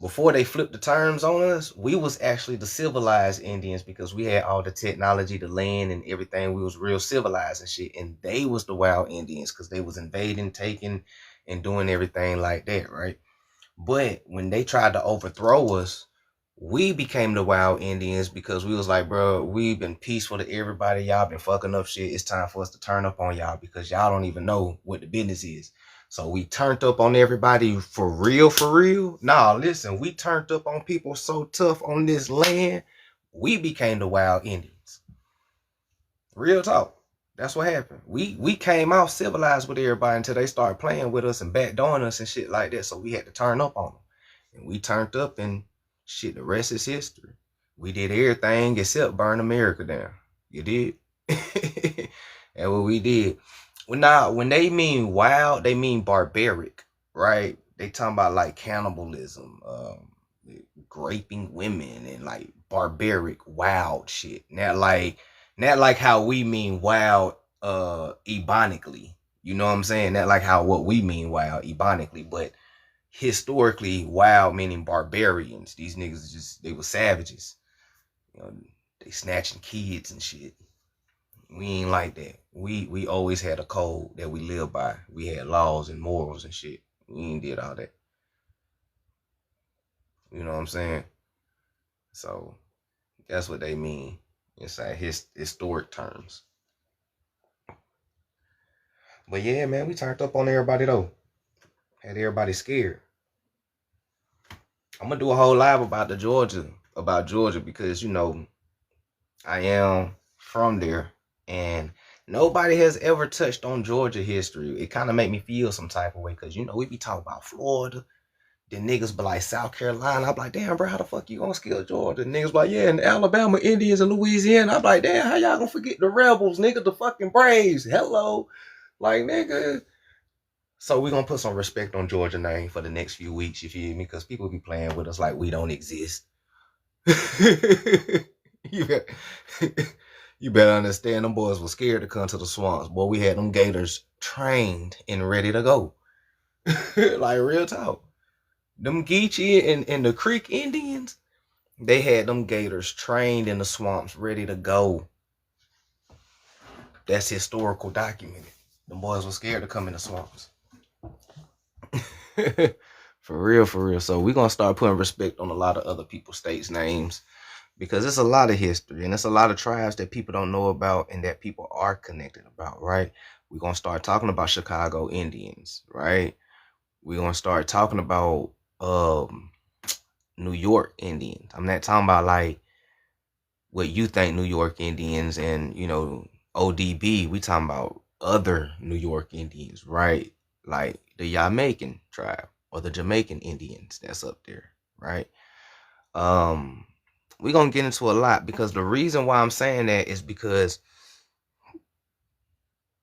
Before they flipped the terms on us, we was actually the civilized Indians because we had all the technology, the land and everything. We was real civilized and shit. And they was the wild Indians because they was invading, taking, and doing everything like that, right? But when they tried to overthrow us, we became the wild Indians because we was like, bro, we've been peaceful to everybody. Y'all been fucking up shit. It's time for us to turn up on y'all because y'all don't even know what the business is. So we turned up on everybody for real, for real. Nah, listen, we turned up on people so tough on this land, we became the wild Indians. Real talk. That's what happened. We came out civilized with everybody until they started playing with us and backdooring us and shit like that. So we had to turn up on them. And we turned up and shit, the rest is history. We did everything except burn America down. You did? That's what we did. Now, when they mean wild, they mean barbaric, right? They talking about like cannibalism, raping women, and like barbaric, wild shit. Not like how we mean wild, ebonically. You know what I'm saying? Not like how what we mean wild, ebonically, but historically wild meaning barbarians. These niggas they were savages. You know, they snatching kids and shit. We ain't like that. We always had a code that we lived by. We had laws and morals and shit. We ain't did all that. You know what I'm saying? So that's what they mean inside his historic terms. But yeah, man, we turned up on everybody though. Had everybody scared. I'm gonna do a whole live about Georgia because I am from there, and nobody has ever touched on Georgia history. It kind of made me feel some type of way because we be talking about Florida. Then niggas be like South Carolina. I'm like, damn, bro, how the fuck you gonna skill Georgia? And niggas be like, yeah, and Alabama, Indians, and Louisiana. I'm like, damn, how y'all gonna forget the rebels, nigga, the fucking Braves? Hello, like, nigga. So we gonna put some respect on Georgia name for the next few weeks. You feel me? Because people be playing with us like we don't exist. you better, you better understand them boys were scared to come to the swamps. Boy, we had them gators trained and ready to go. Like real talk. Them Geechee and the Creek Indians, they had them gators trained in the swamps, ready to go. That's historical documented. Them boys were scared to come in the swamps. For real, for real. So we're going to start putting respect on a lot of other people's states' names because it's a lot of history and it's a lot of tribes that people don't know about and that people are connected about, right? We're going to start talking about Chicago Indians, right? We're going to start talking about New York Indians. I'm not talking about like what you think New York Indians and, ODB. We talking about other New York Indians, right? Like the Jamaican tribe or the Jamaican Indians that's up there, right? We're going to get into a lot because the reason why I'm saying that is because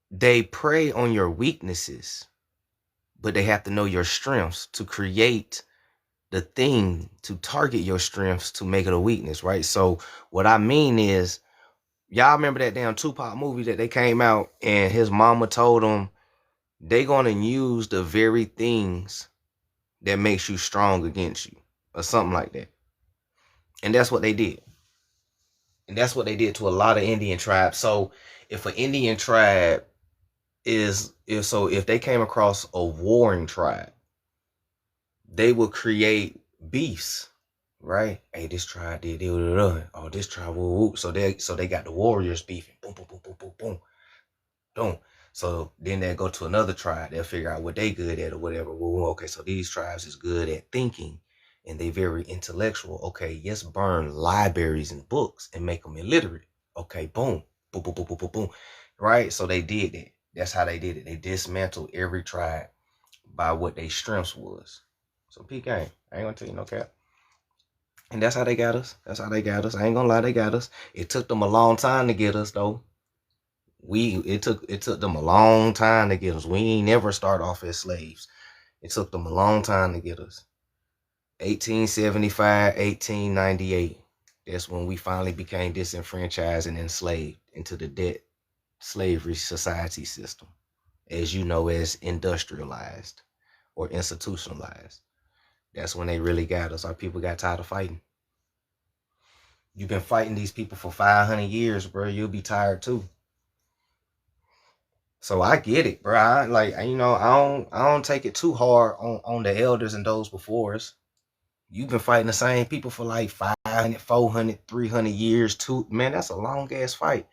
they prey on your weaknesses, but they have to know your strengths to create the thing to target your strengths to make it a weakness, right? So what I mean is, y'all remember that damn Tupac movie that they came out and his mama told him they gonna use the very things that makes you strong against you or something like that. And that's what they did. And that's what they did to a lot of Indian tribes. So if an Indian tribe if they came across a warring tribe, they would create beefs, right? Hey, this tribe did it. Oh, this tribe woo. So they got the warriors beefing. Boom, boom, boom, boom, boom, boom. Boom. So then they go to another tribe. They'll figure out what they good at or whatever. Well, okay, so these tribes is good at thinking and they very intellectual. Okay, yes, burn libraries and books and make them illiterate. Okay, boom, boom, boom, boom, boom, boom, boom. Right? So they did that. That's how they did it. They dismantled every tribe by what their strengths was. So peak game. I ain't gonna tell you no cap. And that's how they got us. That's how they got us. I ain't gonna lie, they got us. It took them a long time to get us though. It took them a long time to get us. We ain't never start off as slaves. It took them a long time to get us. 1875, 1898. That's when we finally became disenfranchised and enslaved into the debt slavery society system, as you know, as industrialized or institutionalized. That's when they really got us. Our people got tired of fighting. You've been fighting these people for 500 years, bro. You'll be tired too. So I get it, bro. I don't take it too hard on the elders and those before us. You've been fighting the same people for like 500, 400, 300 years too. Man, that's a long ass fight.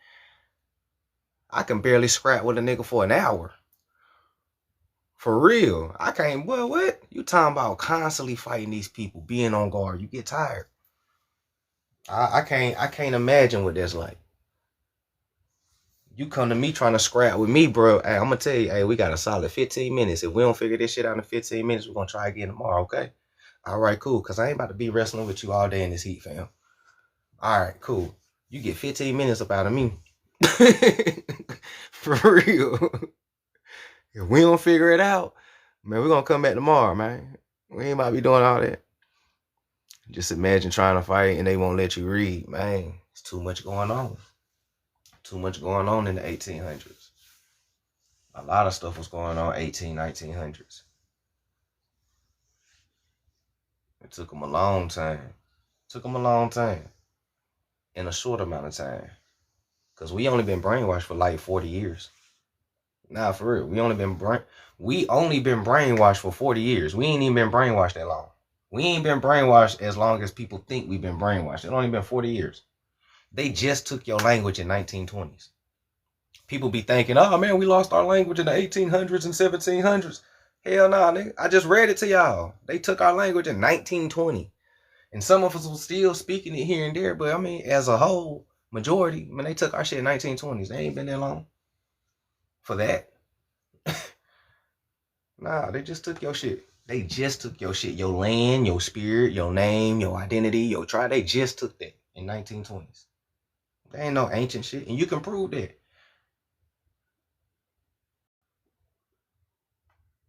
I can barely scrap with a nigga for an hour. For real. I can't, well, what? You talking about constantly fighting these people, being on guard. You get tired. I can't imagine what that's like. You come to me trying to scrap with me, bro. Hey, I'm gonna tell you, hey, we got a solid 15 minutes. If we don't figure this shit out in 15 minutes, we're gonna try again tomorrow, okay? All right, cool. Cause I ain't about to be wrestling with you all day in this heat, fam. All right, cool. You get 15 minutes up out of me. For real. If we don't figure it out, man, we're gonna come back tomorrow, man. We ain't about to be doing all that. Just imagine trying to fight and they won't let you read, man. It's too much going on. Too much going on in the 1800s. A lot of stuff was going on 1900s. It took them a long time. In a short amount of time. Because we only been brainwashed for like 40 years. Nah, for real. We only been brainwashed for 40 years. We ain't even been brainwashed that long. We ain't been brainwashed as long as people think we've been brainwashed. It only been 40 years. They just took your language in 1920s. People be thinking, oh man, we lost our language in the 1800s and 1700s. Hell nah, nigga. I just read it to y'all. They took our language in 1920. And some of us were still speaking it here and there, but I mean, as a whole, majority, man, they took our shit in 1920s. They ain't been that long for that. Nah, they just took your shit. They just took your shit. Your land, your spirit, your name, your identity, your tribe. They just took that in 1920s. They ain't no ancient shit. And you can prove that.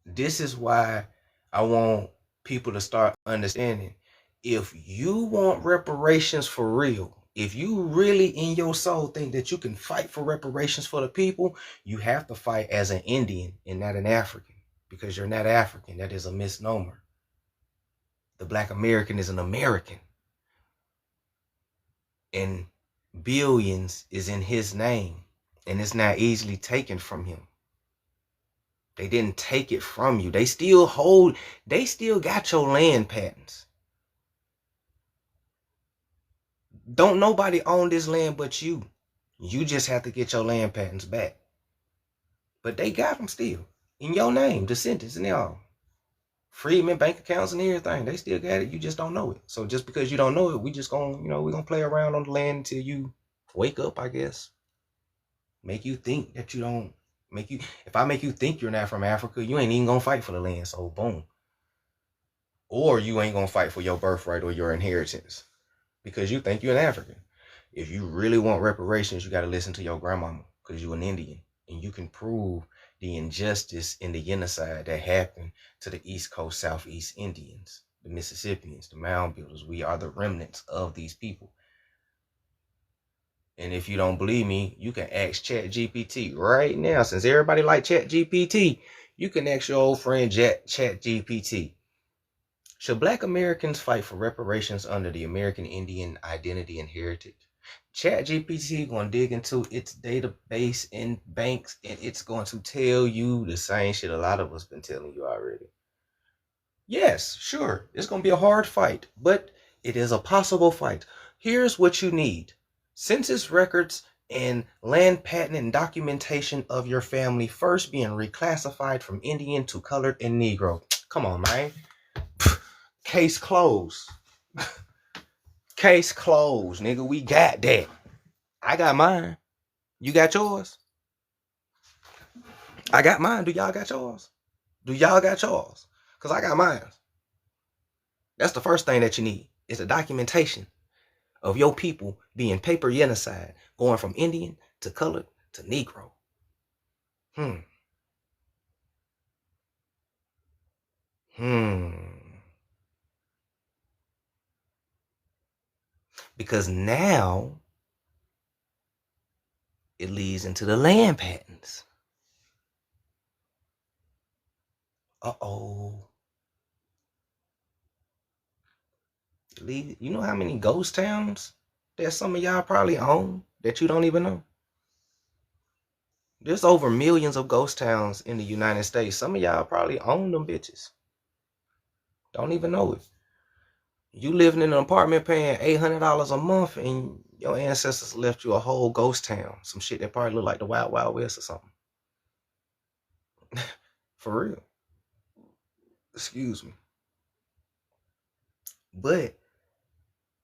This is why I want people to start understanding. If you want reparations for real, if you really in your soul think that you can fight for reparations for the people, you have to fight as an Indian and not an African, because you're not African. That is a misnomer. The Black American is an American, and billions is in his name, and it's not easily taken from him. They didn't take it from you. They still got your land patents. Don't nobody own this land but you. You just have to get your land patents back. But they got them still in your name, descendants and all. Freedmen, bank accounts and everything. They still got it. You just don't know it. So just because you don't know it, we just gonna, we're gonna play around on the land until you wake up, I guess. Make you think that you don't if I make you think you're not from Africa, you ain't even gonna fight for the land. So boom. Or you ain't gonna fight for your birthright or your inheritance because you think you're an African. If you really want reparations, you got to listen to your grandmama because you're an Indian, and you can prove the injustice and the genocide that happened to the East Coast Southeast Indians, the Mississippians, the mound builders. We are the remnants of these people. And if you don't believe me, you can ask ChatGPT right now. Since everybody like ChatGPT, you can ask your old friend ChatGPT. Should Black Americans fight for reparations under the American Indian identity and heritage? ChatGPT going to dig into its database and banks, and it's going to tell you the same shit a lot of us been telling you already. Yes, sure, it's going to be a hard fight, but it is a possible fight. Here's what you need. Census records and land patent and documentation of your family first being reclassified from Indian to colored and Negro. Come on, man. Case closed. Case closed, nigga. We got that. I got mine. You got yours? I got mine. Do y'all got yours? Do y'all got yours? Because I got mine. That's the first thing that you need. Is a documentation of your people being paper genocide, going from Indian to colored to Negro. Because now it leads into the land patents. Uh-oh. You know how many ghost towns that some of y'all probably own that you don't even know? There's over millions of ghost towns in the United States. Some of y'all probably own them bitches. Don't even know it. You living in an apartment paying $800 a month and your ancestors left you a whole ghost town. Some shit that probably look like the Wild Wild West or something. For real. Excuse me. But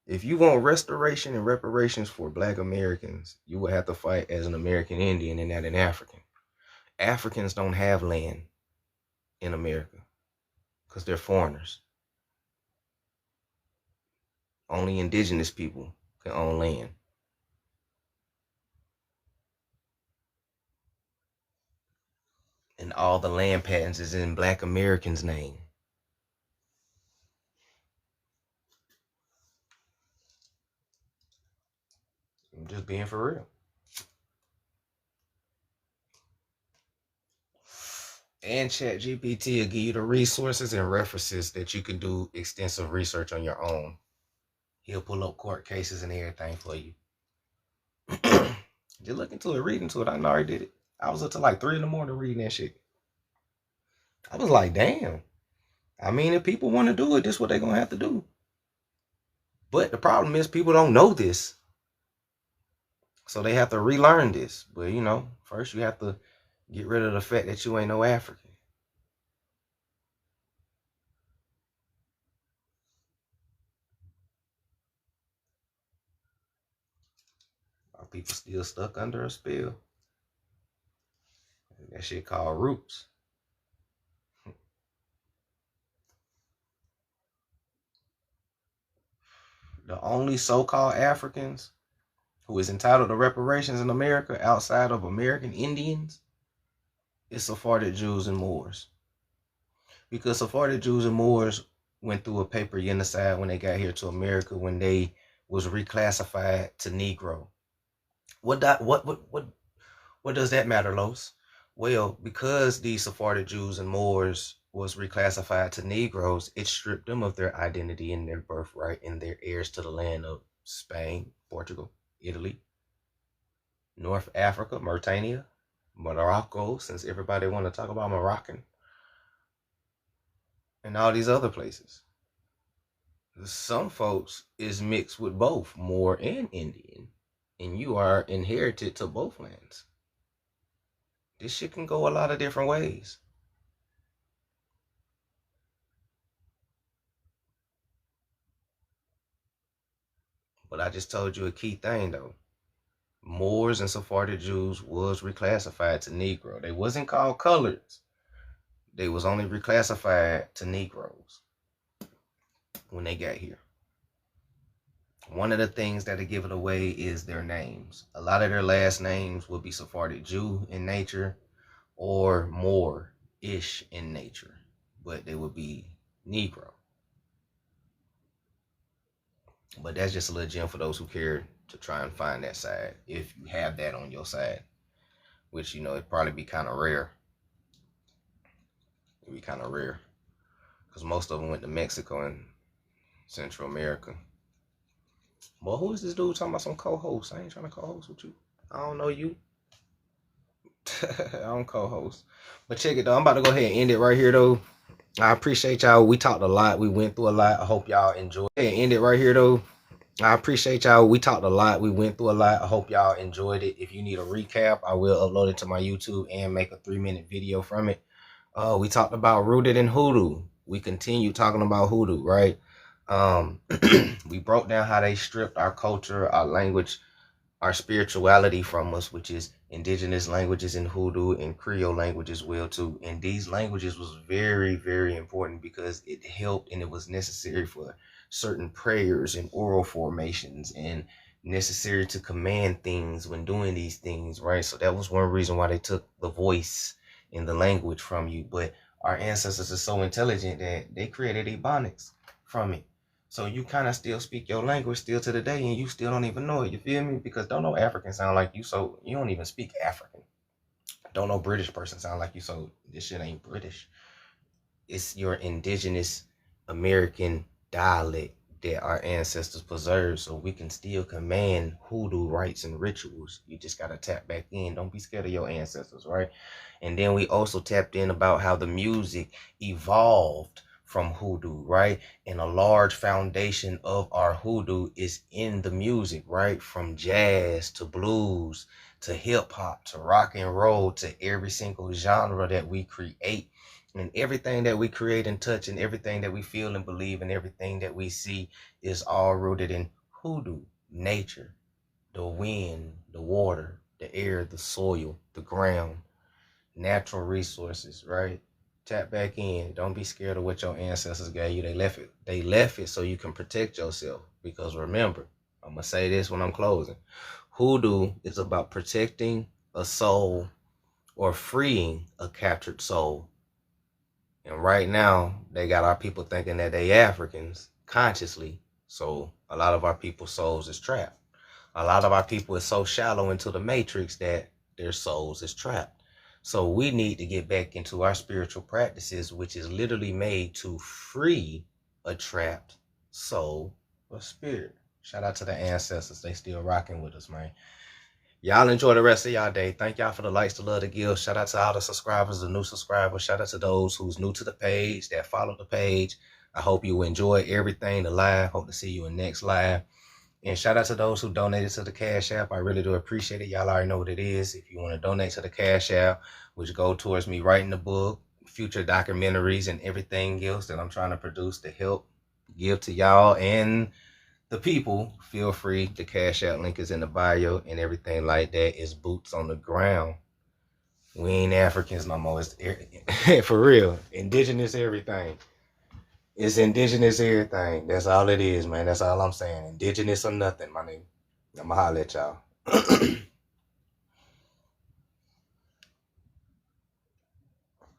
if you want restoration and reparations for Black Americans, you will have to fight as an American Indian and not an African. Africans don't have land in America because they're foreigners. Only indigenous people can own land. And all the land patents is in Black Americans' name. I'm just being for real. And ChatGPT will give you the resources and references that you can do extensive research on your own. He'll pull up court cases and everything for you. Just look into it, read into it. I already did it. I was up to like 3 in the morning reading that shit. I was like, damn. I mean, if people want to do it, this is what they're going to have to do. But the problem is people don't know this. So they have to relearn this. But, you know, first you have to get rid of the fact that you ain't no African. Are people still stuck under a spell? That shit called roots. The only so-called Africans who is entitled to reparations in America outside of American Indians is Sephardic Jews and Moors. Because Sephardic Jews and Moors went through a paper genocide when they got here to America, when they was reclassified to Negro. What does that matter, Los? Well, because these Sephardic Jews and Moors was reclassified to Negroes, it stripped them of their identity and their birthright and their heirs to the land of Spain, Portugal, Italy, North Africa, Mauritania, Morocco, since everybody want to talk about Moroccan, and all these other places. Some folks is mixed with both Moor and Indian, and you are inherited to both lands. This shit can go a lot of different ways. But I just told you a key thing though. Moors and Sephardic Jews was reclassified to Negro. They wasn't called coloreds. They was only reclassified to Negroes when they got here. One of the things that'll give it away is their names. A lot of their last names will be Sephardic Jew in nature or Moor-ish in nature, but they would be Negro. But that's just a little gem for those who care to try and find that side, if you have that on your side, which, you know, it'd probably be kind of rare. It'd be kind of rare because most of them went to Mexico and Central America. Well, who is this dude talking about some co-host? I ain't trying to co-host with you. I don't know you. I don't co-host. But check it though. I'm about to go ahead and end it right here though. I appreciate y'all. We talked a lot. We went through a lot. I hope y'all enjoyed it. And end it right here though. I appreciate y'all. We talked a lot. We went through a lot. I hope y'all enjoyed it. If you need a recap, I will upload it to my YouTube and make a 3-minute video from it. We talked about rooted in hoodoo. We continue talking about hoodoo, right? We broke down how they stripped our culture, our language, our spirituality from us, which is indigenous languages in Hoodoo and Creole language as well too. And these languages was very, very important because it helped and it was necessary for certain prayers and oral formations and necessary to command things when doing these things, right? So that was one reason why they took the voice and the language from you. But our ancestors are so intelligent that they created ebonics from it. So you kind of still speak your language still to the day and you still don't even know it. You feel me? Because don't no African sound like you, so you don't even speak African. Don't no British person sound like you, so this shit ain't British. It's your indigenous American dialect that our ancestors preserved so we can still command hoodoo rites and rituals. You just got to tap back in. Don't be scared of your ancestors, right? And then we also tapped in about how the music evolved from hoodoo, right? And a large foundation of our hoodoo is in the music, right? From jazz to blues to hip hop to rock and roll to every single genre that we create. And everything that we create and touch and everything that we feel and believe and everything that we see is all rooted in hoodoo, nature, the wind, the water, the air, the soil, the ground, natural resources, right? Tap back in. Don't be scared of what your ancestors gave you. They left it. They left it so you can protect yourself. Because remember, I'm going to say this when I'm closing. Hoodoo is about protecting a soul or freeing a captured soul. And right now, they got our people thinking that they Africans consciously. So a lot of our people's souls is trapped. A lot of our people is so shallow into the matrix that their souls is trapped. So we need to get back into our spiritual practices, which is literally made to free a trapped soul or spirit. Shout out to the ancestors. They still rocking with us, man. Y'all enjoy the rest of y'all day. Thank y'all for the likes, the love, the gifts. Shout out to all the subscribers, the new subscribers. Shout out to those who's new to the page, that follow the page. I hope you enjoy everything, the live. Hope to see you in next live. And shout out to those who donated to the Cash App. I really do appreciate it. Y'all already know what it is. If you want to donate to the Cash App, which go towards me writing the book, future documentaries, and everything else that I'm trying to produce to help give to y'all and the people, feel free. The Cash App link is in the bio, and everything like that is boots on the ground. We ain't Africans no more. It's for real. Indigenous everything. It's indigenous everything. That's all it is, man. That's all I'm saying. Indigenous or nothing, my nigga. I'ma holler at y'all.